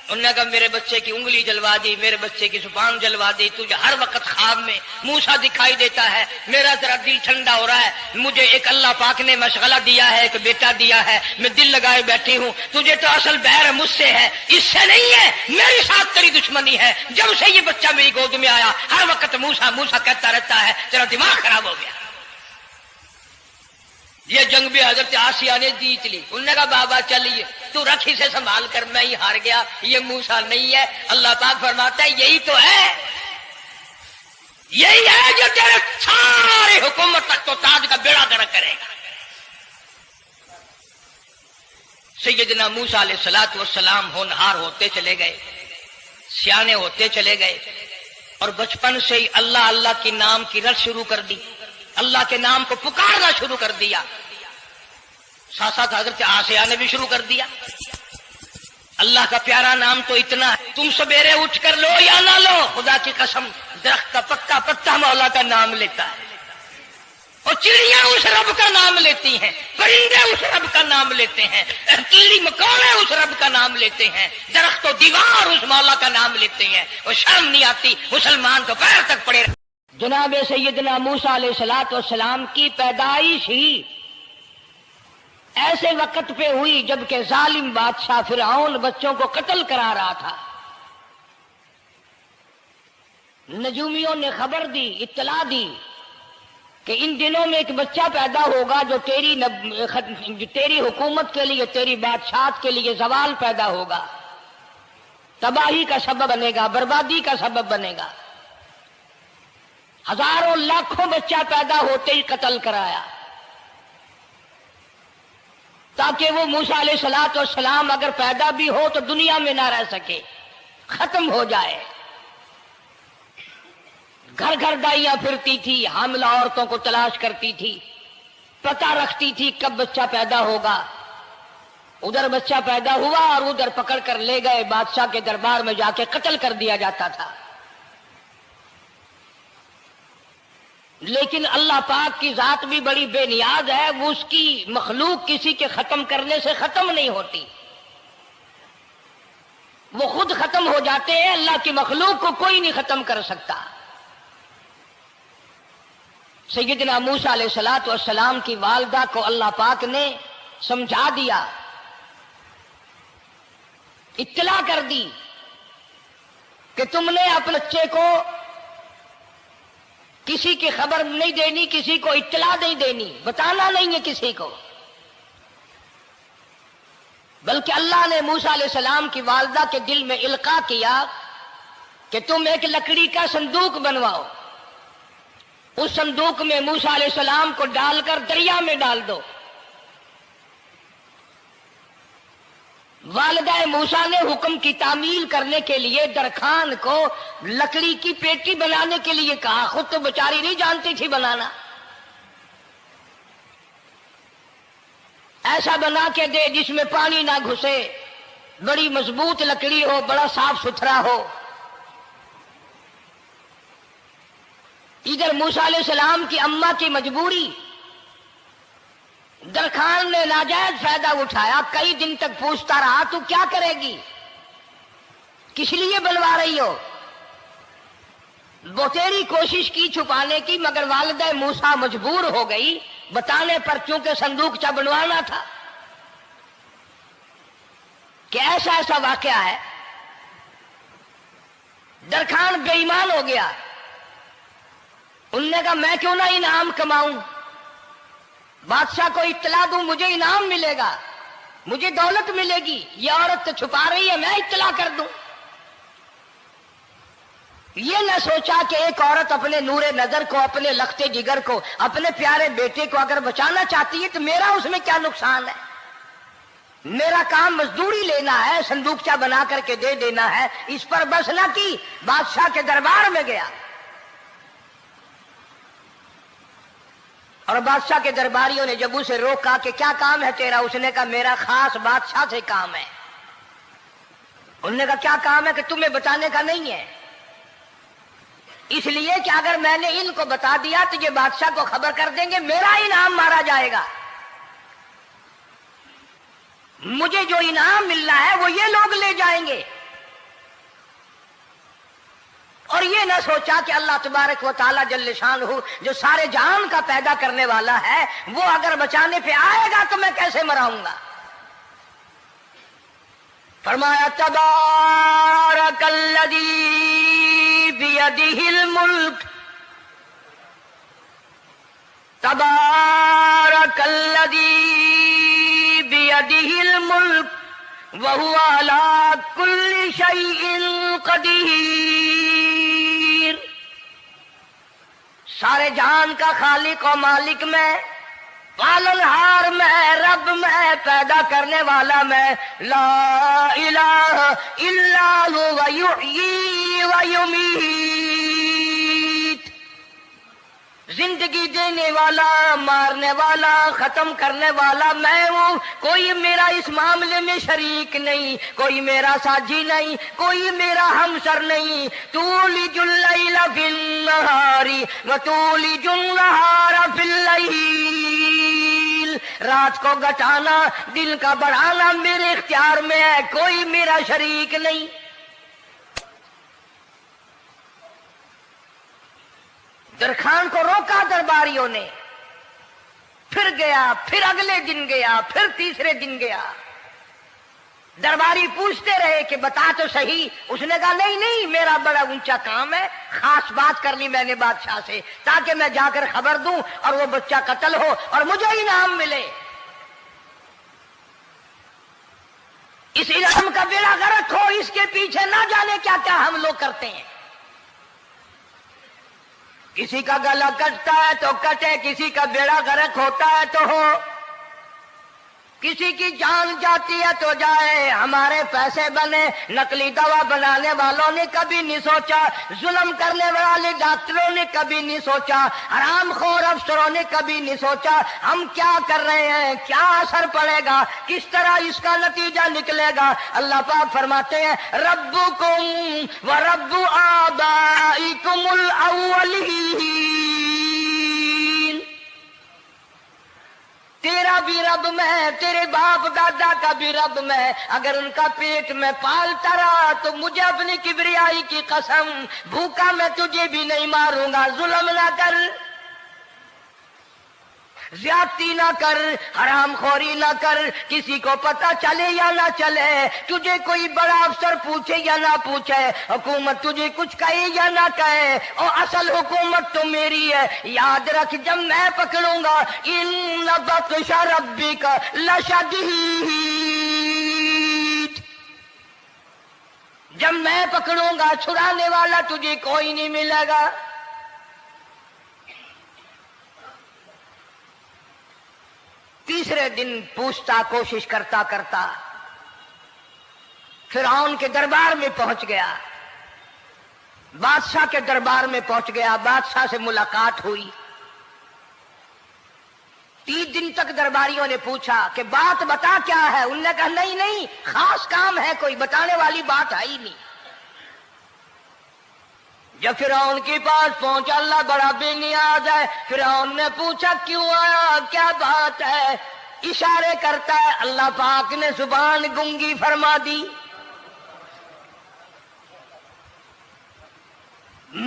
Speaker 1: انہوں نے کہا میرے بچے کی انگلی جلوا دی، میرے بچے کی زبان جلوا دی، تجھے ہر وقت خواب میں موسیٰ دکھائی دیتا ہے، میرا ذرا دل ٹھنڈا ہو رہا ہے. مجھے ایک اللہ پاک نے مشغلہ دیا ہے، ایک بیٹا دیا ہے، میں دل لگائے بیٹھی ہوں. تجھے تو اصل بیر مجھ سے ہے، اس سے نہیں ہے، میرے ساتھ تیری دشمنی ہے. جب سے یہ بچہ میری گود میں آیا ہر وقت موسیٰ موسیٰ کہتا رہتا ہے، تیرا دماغ خراب ہو گیا. یہ جنگ بھی حضرت آسیہ نے جیت لی. انہوں نے کہا بابا چلیے تو رکھ اسے سنبھال کر، میں ہی ہار گیا، یہ موسیٰ نہیں ہے. اللہ پاک فرماتا ہے یہی تو ہے، یہی ہے جو تیرے سارے حکومت تک تو تاج کا بیڑا گرک کرے گا. سیدنا موسیٰ علیہ السلام ہونہار ہوتے چلے گئے. سیانے ہوتے چلے گئے اور بچپن سے ہی اللہ اللہ کے نام کی رٹ شروع کر دی، اللہ کے نام کو پکارنا شروع کر دیا۔ ساتھ ساتھ حضرت آسیہ نے بھی شروع کر دیا۔ اللہ کا پیارا نام تو اتنا ہے، تم سویرے اٹھ کر لو یا نہ لو، خدا کی قسم درخت کا پکا پتا مولا کا نام لیتا ہے، اور چڑیاں اس رب کا نام لیتی ہیں، پرندے اس رب کا نام لیتے ہیں، کیڑی مکوڑے اس رب کا نام لیتے ہیں، درخت و دیوار اس مولا کا نام لیتے ہیں، اور شرم نہیں آتی مسلمان تو پیر تک پڑے رہے۔ جناب سیدنا موسیٰ علیہ الصلوۃ والسلام کی پیدائش ہی ایسے وقت پہ ہوئی جبکہ ظالم بادشاہ فرعون بچوں کو قتل کرا رہا تھا۔ نجومیوں نے خبر دی، اطلاع دی کہ ان دنوں میں ایک بچہ پیدا ہوگا جو تیری حکومت کے لیے، تیری بادشاہت کے لیے زوال پیدا ہوگا، تباہی کا سبب بنے گا، بربادی کا سبب بنے گا۔ ہزاروں لاکھوں بچہ پیدا ہوتے ہی قتل کرایا تاکہ وہ موسیٰ علیہ الصلوۃ والسلام اگر پیدا بھی ہو تو دنیا میں نہ رہ سکے، ختم ہو جائے۔ گھر گھر دائیاں پھرتی تھی، حاملہ عورتوں کو تلاش کرتی تھی، پتہ رکھتی تھی کب بچہ پیدا ہوگا۔ ادھر بچہ پیدا ہوا اور ادھر پکڑ کر لے گئے، بادشاہ کے دربار میں جا کے قتل کر دیا جاتا تھا۔ لیکن اللہ پاک کی ذات بھی بڑی بے نیاز ہے، وہ اس کی مخلوق کسی کے ختم کرنے سے ختم نہیں ہوتی، وہ خود ختم ہو جاتے ہیں، اللہ کی مخلوق کو کوئی نہیں ختم کر سکتا۔ سیدنا موسیٰ علیہ الصلوۃ والسلام کی والدہ کو اللہ پاک نے سمجھا دیا، اطلاع کر دی کہ تم نے اپنے بچے کو کسی کی خبر نہیں دینی، کسی کو اطلاع نہیں دینی، بتانا نہیں ہے کسی کو، بلکہ اللہ نے موسیٰ علیہ السلام کی والدہ کے دل میں القاء کیا کہ تم ایک لکڑی کا صندوق بنواؤ، اس صندوق میں موسیٰ علیہ السلام کو ڈال کر دریا میں ڈال دو۔ والدہ موسیٰ نے حکم کی تعمیل کرنے کے لیے درخان کو لکڑی کی پیٹی بنانے کے لیے کہا، خود تو بیچاری نہیں جانتی تھی بنانا۔ ایسا بنا کے دے جس میں پانی نہ گھسے، بڑی مضبوط لکڑی ہو، بڑا صاف ستھرا ہو۔ ادھر موسیٰ علیہ السلام کی اماں کی مجبوری، درخان نے ناجائز فائدہ اٹھایا، کئی دن تک پوچھتا رہا تو کیا کرے گی، کس لیے بلوا رہی ہو؟ بتیری کوشش کی چھپانے کی، مگر والدہ موسیٰ مجبور ہو گئی بتانے پر، چونکہ صندوق چا بنوانا تھا۔ کہ ایسا واقعہ ہے، درخان بے ایمان ہو گیا۔ انہوں نے کہا میں کیوں نہ انعام کماؤں، بادشاہ کو اطلاع دوں، مجھے انعام ملے گا، مجھے دولت ملے گی، یہ عورت تو چھپا رہی ہے، میں اطلاع کر دوں۔ یہ نہ سوچا کہ ایک عورت اپنے نور نظر کو، اپنے لختے جگر کو، اپنے پیارے بیٹے کو اگر بچانا چاہتی ہے تو میرا اس میں کیا نقصان ہے، میرا کام مزدوری لینا ہے، صندوقچہ بنا کر کے دے دینا ہے۔ اس پر بس نہ کی، بادشاہ کے دربار میں گیا، اور بادشاہ کے درباریوں نے جب اسے روکا کہ کیا کام ہے تیرا، اس نے کہا میرا خاص بادشاہ سے کام ہے۔ انہوں نے کہا کیا کام ہے؟ کہ تمہیں بتانے کا نہیں ہے، اس لیے کہ اگر میں نے ان کو بتا دیا تو یہ بادشاہ کو خبر کر دیں گے، میرا انعام مارا جائے گا، مجھے جو انعام ملنا ہے وہ یہ لوگ لے جائیں گے۔ اور یہ نہ سوچا کہ اللہ تبارک و تعالی جل شانہ جو سارے جہان کا پیدا کرنے والا ہے، وہ اگر بچانے پہ آئے گا تو میں کیسے مراؤں گا۔ فرمایا تبارک الذی بیدہ الملک، تبارک الذی بیدہ الملک وہو علی کل شیء قدیر۔ سارے جہان کا خالق و مالک میں، پالنہار میں، رب میں، پیدا کرنے والا میں، لا الہ الا هو یحیی و یمیت، زندگی دینے والا، مارنے والا، ختم کرنے والا میں ہوں، کوئی میرا اس معاملے میں شریک نہیں، کوئی میرا ساجی نہیں، کوئی میرا ہمسر نہیں۔ تولج اللیل فی النہار وتولج النہار فی اللیل، رات کو گھٹانا، دن کا بڑھانا میرے اختیار میں ہے، کوئی میرا شریک نہیں۔ درخان کو روکا درباریوں نے، پھر گیا، پھر اگلے دن گیا، پھر تیسرے دن گیا۔ درباری پوچھتے رہے کہ بتا تو صحیح، اس نے کہا نہیں نہیں، میرا بڑا اونچا کام ہے، خاص بات کر لی میں نے بادشاہ سے تاکہ میں جا کر خبر دوں اور وہ بچہ قتل ہو اور مجھے انعام ملے۔ اس علم کا بیڑا غرق ہو، اس کے پیچھے نہ جانے کیا کیا ہم لوگ کرتے ہیں۔ کسی کا گلا کٹتا ہے تو کٹے، کسی کا بیڑا غرق ہوتا ہے تو ہو، کسی کی جان جاتی ہے تو جائے، ہمارے پیسے بنے۔ نقلی دوا بنانے والوں نے کبھی نہیں سوچا، ظلم کرنے والے ڈاکٹروں نے کبھی نہیں سوچا، حرام خور افسروں نے کبھی نہیں سوچا ہم کیا کر رہے ہیں، کیا اثر پڑے گا، کس طرح اس کا نتیجہ نکلے گا۔ اللہ پاک فرماتے ہیں ربکم و رب آبائکم الاولین، تیرا بھی رب میں، تیرے باپ دادا کا بھی رب میں، اگر ان کا پیٹ میں پالتا رہا تو مجھے اپنی کبریائی کی قسم، بھوکا میں تجھے بھی نہیں ماروں گا۔ ظلم نہ کر، زیادتی نہ کر، حرام خوری نہ کر، کسی کو پتہ چلے یا نہ چلے، تجھے کوئی بڑا افسر پوچھے یا نہ پوچھے، حکومت تجھے کچھ کہے یا نہ کہے، اور اصل حکومت تو میری ہے۔ یاد رکھ جب میں پکڑوں گا، ان بطش ربک لشدید، جب میں پکڑوں گا چھڑانے والا تجھے کوئی نہیں ملے گا۔ تیسرے دن پوچھتا، کوشش کرتا کرتا فرعون کے دربار میں پہنچ گیا، بادشاہ کے دربار میں پہنچ گیا، بادشاہ سے ملاقات ہوئی۔ 3 دن تک درباریوں نے پوچھا کہ بات بتا کیا ہے، انہوں نے کہا نہیں نہیں، خاص کام ہے، کوئی بتانے والی بات ہے ہی نہیں۔ جب فرعون کے پاس پہنچا، اللہ بڑا بے نیاز ہے، فرعون نے پوچھا کیوں آیا، کیا بات ہے، اشارے کرتا ہے، اللہ پاک نے زبان گنگی فرما دی۔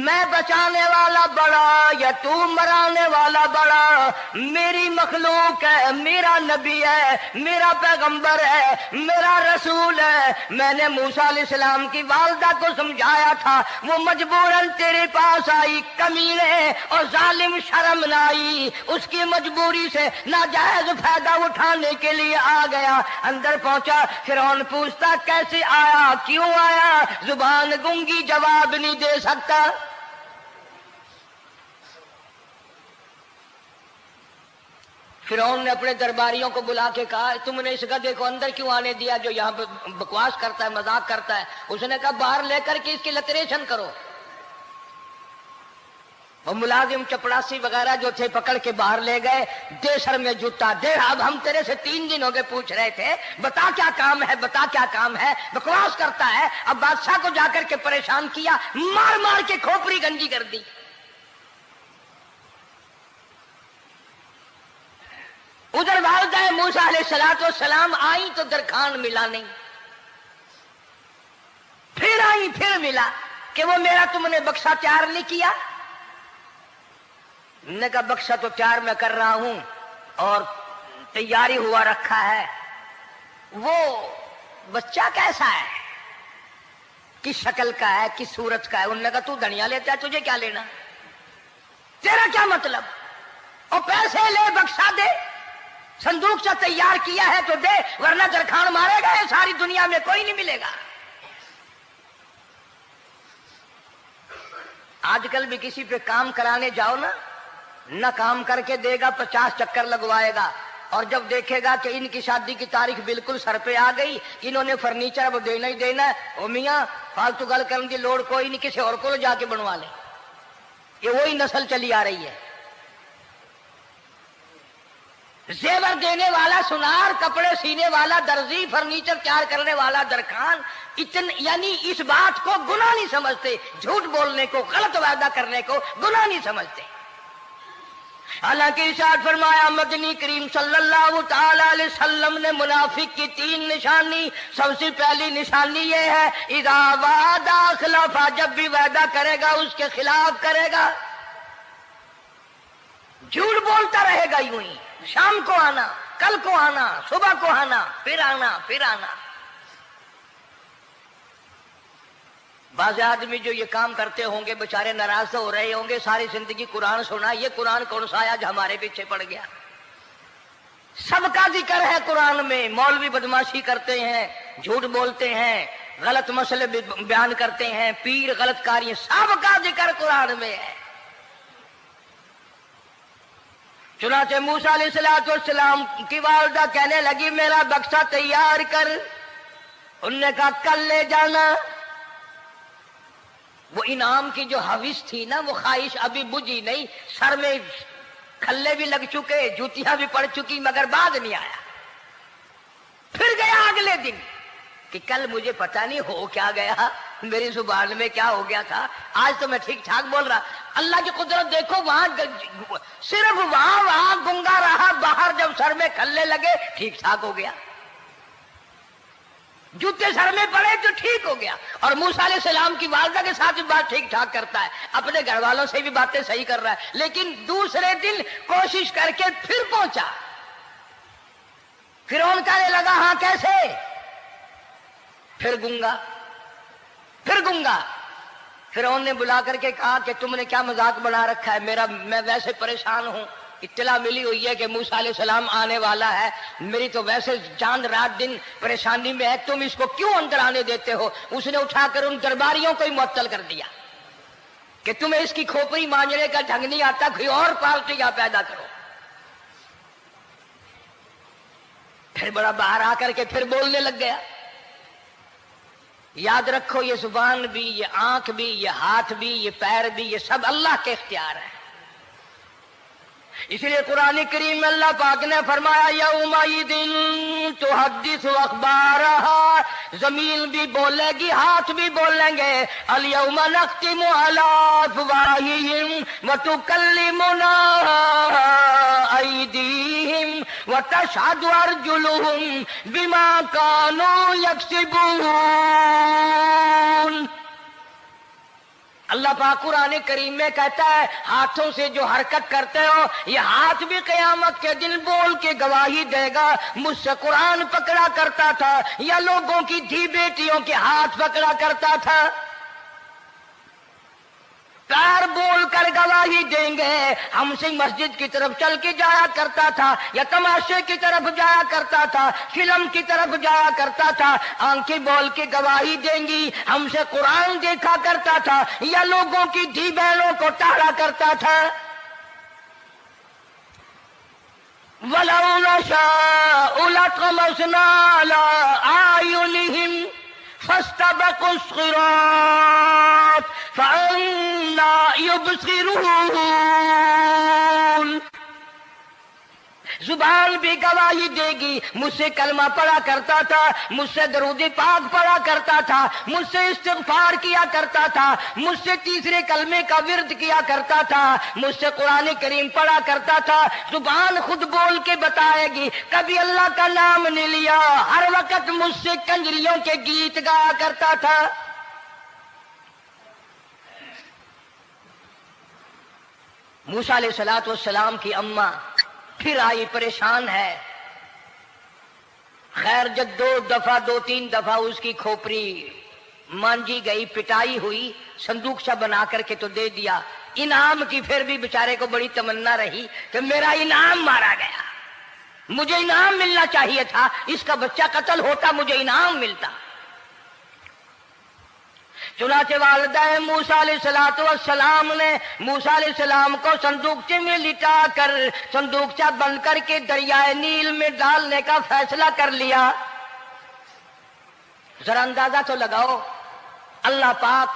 Speaker 1: میں بچانے والا بڑا یا تو مرانے والا بڑا، میری مخلوق ہے، میرا نبی ہے، میرا پیغمبر ہے، میرا رسول ہے۔ میں نے موسیٰ علیہ السلام کی والدہ کو سمجھایا تھا، وہ مجبوراً تیرے پاس آئی، کمینے اور ظالم شرم نہ آئی، اس کی مجبوری سے ناجائز فائدہ اٹھانے کے لیے آ گیا۔ اندر پہنچا، فرعون پوچھتا کیسے آیا، کیوں آیا، زبان گنگی جواب نہیں دے سکتا۔ فرعون نے اپنے درباریوں کو بلا کے کہا تم نے اس گدھے کو اندر کیوں آنے دیا جو یہاں پہ بکواس کرتا ہے، مذاق کرتا ہے؟ اس نے کہا باہر لے کر کے اس کی لتریشن کرو۔ وہ ملازم چپڑاسی وغیرہ جو تھے پکڑ کے باہر لے گئے، دے سر میں جوتا، دے اب ہم تیرے سے 3 دن ہو گئے پوچھ رہے تھے، بتا کیا کام ہے، بتا کیا کام ہے، بکواس کرتا ہے۔ اب بادشاہ کو جا کر کے پریشان کیا، مار مار کے کھوپڑی گنجی کر دی۔ ادھر والدہ موسیٰ علیہ السلام آئی تو درخان ملا نہیں، پھر آئی پھر ملا کہ وہ میرا تم نے بکسا تیار نہیں کیا۔ نے کہا بکسا تو تیار میں کر رہا ہوں اور تیاری ہوا رکھا ہے، وہ بچہ کیسا ہے، کس شکل کا ہے، کس صورت کا ہے؟ انہوں نے کہا تو دنیا لیتا ہے، تجھے کیا لینا، تیرا کیا مطلب، اور پیسے لے بکسا دے، صندوق سے تیار کیا ہے تو دے، ورنہ درخان مارے گا، ساری دنیا میں کوئی نہیں ملے گا۔ آج کل بھی کسی پہ کام کرانے جاؤ نا، نہ کام کر کے دے گا، 50 چکر لگوائے گا، اور جب دیکھے گا کہ ان کی شادی کی تاریخ بالکل سر پہ آ گئی، انہوں نے فرنیچر وہ دینا ہی دینا ہے، او میاں فالتو گل کرنے کی لوڑ کوئی نہیں، کسی اور کو جا کے بنوا لے۔ یہ وہی نسل چلی آ رہی ہے، زیور دینے والا سنار، کپڑے سینے والا درزی، فرنیچر تیار کرنے والا درخان، یعنی اس بات کو گناہ نہیں سمجھتے، جھوٹ بولنے کو، غلط وعدہ کرنے کو گناہ نہیں سمجھتے۔ حالانکہ ارشاد فرمایا مدنی کریم صلی اللہ تعالی علیہ وسلم نے منافق کی 3 نشانی، سب سے پہلی نشانی یہ ہے اذا وعد اخلف، جب بھی وعدہ کرے گا اس کے خلاف کرے گا، جھوٹ بولتا رہے گا، یوں ہی شام کو آنا، کل کو آنا، صبح کو آنا، پھر آنا، پھر آنا۔ بعض آدمی جو یہ کام کرتے ہوں گے بیچارے ناراض ہو رہے ہوں گے، ساری زندگی قرآن سنا، یہ قرآن کون سا آیا جو ہمارے پیچھے پڑ گیا؟ سب کا ذکر ہے قرآن میں، مولوی بدماشی کرتے ہیں، جھوٹ بولتے ہیں، غلط مسئلے بیان کرتے ہیں، پیر غلط کاری، سب کا ذکر قرآن میں ہے۔ چنانچہ موسیٰ علیہ السلام کی والدہ کہنے لگی میرا بکسا تیار کر، انہوں نے کہا کل لے جانا۔ وہ انعام کی جو حوث تھی نا، وہ خواہش ابھی بجھی نہیں، سر میں کھلے بھی لگ چکے، جوتیاں بھی پڑ چکی، مگر بعد نہیں آیا۔ پھر گیا اگلے دن کہ کل مجھے پتہ نہیں ہو کیا گیا، میری زبان میں کیا ہو گیا تھا، آج تو میں ٹھیک ٹھاک بول رہا۔ اللہ کی قدرت دیکھو، وہاں صرف وہاں گنگا رہا، باہر جب سر میں کھلے لگے ٹھیک ٹھاک ہو گیا، جوتے سر میں پڑے تو ٹھیک ہو گیا۔ اور موسیٰ علیہ السلام کی والدہ کے ساتھ بھی بات ٹھیک ٹھاک کرتا ہے، اپنے گھر والوں سے بھی باتیں صحیح کر رہا ہے، لیکن دوسرے دن کوشش کر کے پھر پہنچا۔ فرعون کہنے لگا ہاں کیسے؟ پھر گنگا، پھر گنگا۔ فرعون نے بلا کر کے کہا کہ تم نے کیا مذاق بنا رکھا ہے، میں ویسے پریشان ہوں، اطلاع ملی ہوئی ہے کہ موسیٰ علیہ السلام آنے والا ہے، میری تو ویسے چاند رات دن پریشانی میں ہے، تم اس کو کیوں اندر آنے دیتے ہو؟ اس نے اٹھا کر ان درباریوں کو ہی معطل کر دیا کہ تمہیں اس کی کھوپڑی مانجنے کا ڈھنگ نہیں آتا، کوئی اور پارٹی یہاں پیدا کرو۔ پھر بڑا باہر آ کر کے پھر بولنے لگ گیا۔ یاد رکھو یہ زبان بھی، یہ آنکھ بھی، یہ ہاتھ بھی، یہ پیر بھی، یہ سب اللہ کے اختیار ہے۔ اس لیے قرآن کریم میں اللہ پاک نے فرمایا یومئذ تحدث اخبارہا، زمین بھی بولے گی، ہاتھ بھی بولیں گے، الیوم نختم علی افواہہم وتکلمنا ایدیہم وتشہد ارجلہم بما کانوا یکسبون۔ اللہ پاک قرآن کریم میں کہتا ہے ہاتھوں سے جو حرکت کرتے ہو، یہ ہاتھ بھی قیامت کے دن بول کے گواہی دے گا مجھ سے قرآن پکڑا کرتا تھا یا لوگوں کی دھی بیٹیوں کے ہاتھ پکڑا کرتا تھا۔ پیر بول کر گواہی دیں گے ہم سے مسجد کی طرف چل کے جایا کرتا تھا یا تماشے کی طرف جایا کرتا تھا، فلم کی طرف جایا کرتا تھا، آنکھیں بول کے گواہی دیں گی ہم سے قرآن دیکھا کرتا تھا یا لوگوں کی دھی بہنوں کو ٹالا کرتا تھا۔ وَلَوْ نَشَاءُ لَطَمَسْنَا عَلَىٰ أَعْيُنِهِمْ فَاسْتَبَقُوا الصِّرَاطَ فَأَنَّىٰ يُبْصِرُونَ۔ زبان بھی گواہی دے گی، مجھ سے کلمہ پڑھا کرتا تھا، مجھ سے درود پاک پڑھا کرتا تھا، مجھ سے استغفار کیا کرتا تھا، مجھ سے تیسرے کلمے کا ورد کیا کرتا تھا، مجھ سے قرآن کریم پڑھا کرتا تھا۔ زبان خود بول کے بتائے گی، کبھی اللہ کا نام نہیں لیا، ہر وقت مجھ سے کنجریوں کے گیت گایا کرتا تھا۔ موسیٰ علیہ السلام کی اماں پھر آئی، پریشان ہے، خیر جب 2-3 دفعہ اس کی کھوپڑی مانجی گئی، پٹائی ہوئی، صندوق سا بنا کر کے تو دے دیا۔ انعام کی پھر بھی بیچارے کو بڑی تمنا رہی کہ میرا انعام مارا گیا، مجھے انعام ملنا چاہیے تھا، اس کا بچہ قتل ہوتا مجھے انعام ملتا۔ چنانچہ والدہ موسیٰ علیہ السلام نے موسیٰ علیہ السلام کو صندوقچے میں لٹا کر صندوقچہ بند کر کے دریائے نیل میں ڈالنے کا فیصلہ کر لیا۔ ذرا اندازہ تو لگاؤ، اللہ پاک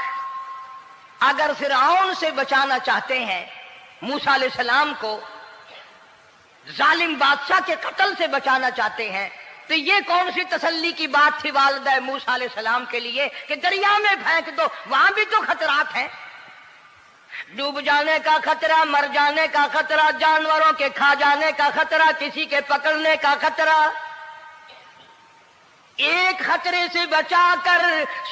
Speaker 1: اگر فرعون سے بچانا چاہتے ہیں، موسیٰ علیہ السلام کو ظالم بادشاہ کے قتل سے بچانا چاہتے ہیں، تو یہ کون سی تسلی کی بات تھی والدہ موسیٰ علیہ السلام کے لیے کہ دریا میں پھینک دو، وہاں بھی تو خطرات ہیں، ڈوب جانے کا خطرہ، مر جانے کا خطرہ، جانوروں کے کھا جانے کا خطرہ، کسی کے پکڑنے کا خطرہ۔ ایک خطرے سے بچا کر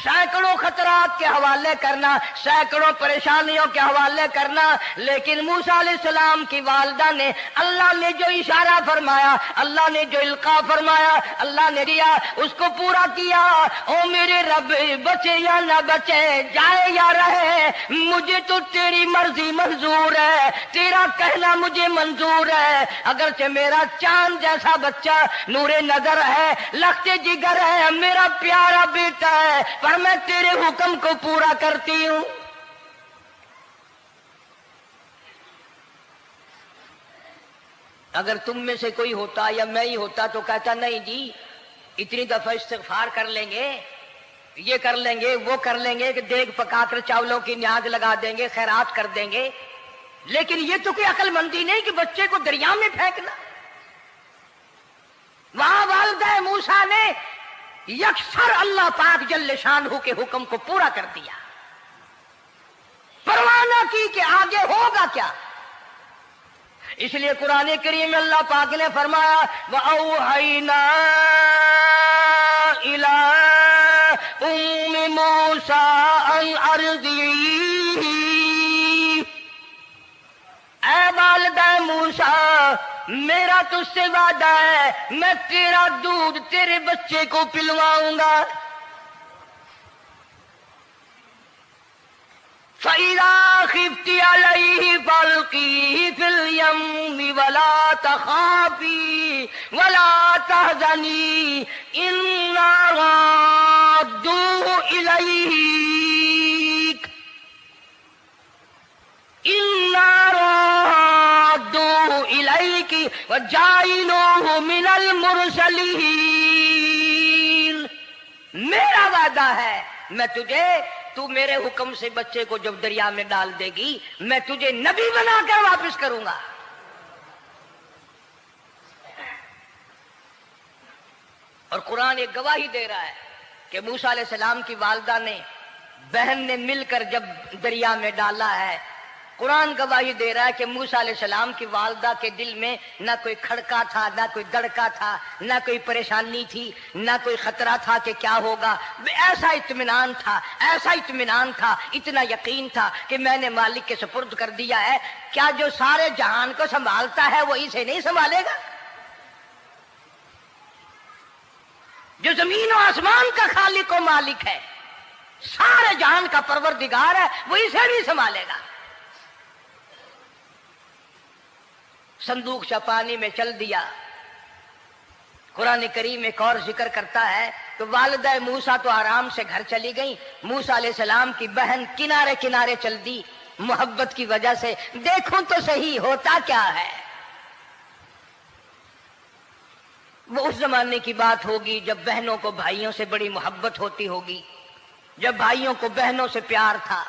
Speaker 1: سینکڑوں خطرات کے حوالے کرنا، سینکڑوں پریشانیوں کے حوالے کرنا، لیکن موسیٰ علیہ السلام کی والدہ نے اللہ نے جو اشارہ فرمایا، اللہ نے جو القاء فرمایا، اللہ نے دیا، اس کو پورا کیا۔ او میرے رب، بچے یا نہ بچے، جائے یا رہے، مجھے تو تیری مرضی منظور ہے، تیرا کہنا مجھے منظور ہے۔ اگرچہ میرا چاند جیسا بچہ نور نظر ہے، لخت جگر ہے، میرا پیارا بیٹا ہے، پر میں تیرے حکم کو پورا کرتی ہوں۔ اگر تم میں سے کوئی ہوتا یا میں ہی ہوتا تو کہتا نہیں جی اتنی دفعہ استغفار کر لیں گے، یہ کر لیں گے، وہ کر لیں گے، کہ دیگ پکا کر چاولوں کی نیاز لگا دیں گے، خیرات کر دیں گے، لیکن یہ تو کوئی عقل مندی نہیں کہ بچے کو دریا میں پھینکنا۔ وہاں والدہ موسیٰ نے یکسر اللہ پاک جل شانہ کے حکم کو پورا کر دیا، پرواہ نہ کی کہ آگے ہوگا کیا۔ اس لیے قرآن کریم میں اللہ پاک نے فرمایا وَأَوْحَيْنَا إِلَىٰ أُمِّ مُوسَىٰ أَنْ أَرْضِعِيهِ، اے والدہ موسیٰ، میرا تجھ سے وعدہ ہے، میں تیرا دودھ تیرے بچے کو پلواؤں گا۔ فَإِذَا خِفْتِ عَلَيْهِ فَأَلْقِيهِ فِي الْيَمِّ وَلَا تَخَافِي وَلَا تَحْزَنِي إِنَّا رَادُّوهُ إِلَيْكَ وَجَاعِلُوهُ مِنَ الْمُرْسَلِينَ۔ میرا وعدہ ہے، میں تجھے، تو میرے حکم سے بچے کو جب دریا میں ڈال دے گی، میں تجھے نبی بنا کر واپس کروں گا۔ اور قرآن ایک گواہی دے رہا ہے کہ موسیٰ علیہ السلام کی والدہ نے، بہن نے مل کر جب دریا میں ڈالا ہے، قرآن گواہی دے رہا ہے کہ موسیٰ علیہ السلام کی والدہ کے دل میں نہ کوئی کھڑکا تھا، نہ کوئی دڑکا تھا، نہ کوئی پریشانی تھی، نہ کوئی خطرہ تھا کہ کیا ہوگا۔ ایسا اطمینان تھا، ایسا اطمینان تھا، اتنا یقین تھا کہ میں نے مالک کے سپرد کر دیا ہے، کیا جو سارے جہان کو سنبھالتا ہے وہ اسے نہیں سنبھالے گا؟ جو زمین و آسمان کا خالق و مالک ہے، سارے جہان کا پروردگار ہے، وہ اسے بھی سنبھالے گا۔ صندوق پانی میں چل دیا۔ قرآن کریم ایک اور ذکر کرتا ہے کہ والدہ موسیٰ تو آرام سے گھر چلی گئی، موسیٰ علیہ السلام کی بہن کنارے کنارے چل دی محبت کی وجہ سے، دیکھوں تو صحیح ہوتا کیا ہے۔ وہ اس زمانے کی بات ہوگی جب بہنوں کو بھائیوں سے بڑی محبت ہوتی ہوگی، جب بھائیوں کو بہنوں سے پیار تھا۔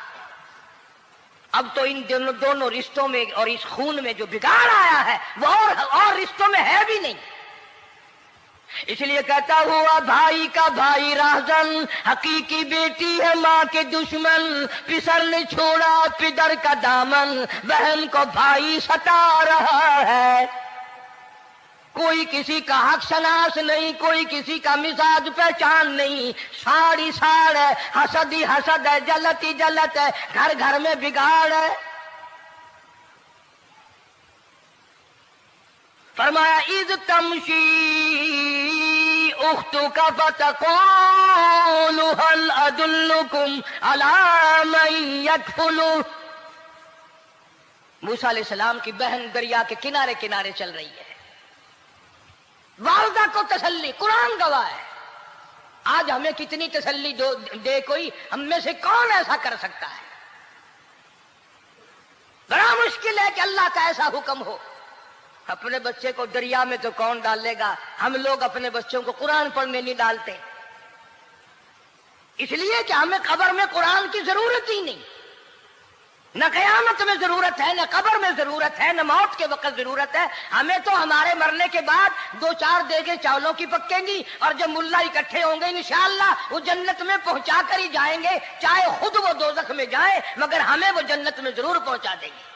Speaker 1: اب تو ان دونوں رشتوں میں اور اس خون میں جو بگاڑ آیا ہے وہ اور رشتوں میں ہے بھی نہیں۔ اس لیے کہتا ہوا بھائی کا بھائی راہزن، حقیقی بیٹی ہے ماں کے دشمن، پسر نے چھوڑا پدر کا دامن، بہن کو بھائی ستا رہا ہے۔ کوئی کسی کا حق شناس نہیں، کوئی کسی کا مزاج پہچان نہیں، ساڑی ساڑ ہے، حسد ہی حسد ہے، جلت ہی جلت ہے، گھر گھر میں بگاڑ ہے۔ فرمایا اذ تمشی اختک فتقول هل ادلکم علی من یکفلہ۔ موسیٰ علیہ السلام کی بہن دریا کے کنارے کنارے چل رہی ہے، والدہ کو تسلی، قرآن گواہ ہے، آج ہمیں کتنی تسلی دے کوئی، ہم میں سے کون ایسا کر سکتا ہے؟ بڑا مشکل ہے کہ اللہ کا ایسا حکم ہو۔ اپنے بچے کو دریا میں تو کون ڈالے گا؟ ہم لوگ اپنے بچوں کو قرآن پڑھنے نہیں ڈالتے، اس لیے کہ ہمیں قبر میں قرآن کی ضرورت ہی نہیں، نہ قیامت میں ضرورت ہے، نہ قبر میں ضرورت ہے، نہ موت کے وقت ضرورت ہے۔ ہمیں تو ہمارے مرنے کے بعد 2-4 دیگیں چاولوں کی پکیں گی، اور جب ملا اکٹھے ہوں گے انشاءاللہ وہ جنت میں پہنچا کر ہی جائیں گے، چاہے خود وہ دوزخ میں جائیں، مگر ہمیں وہ جنت میں ضرور پہنچا دیں گے۔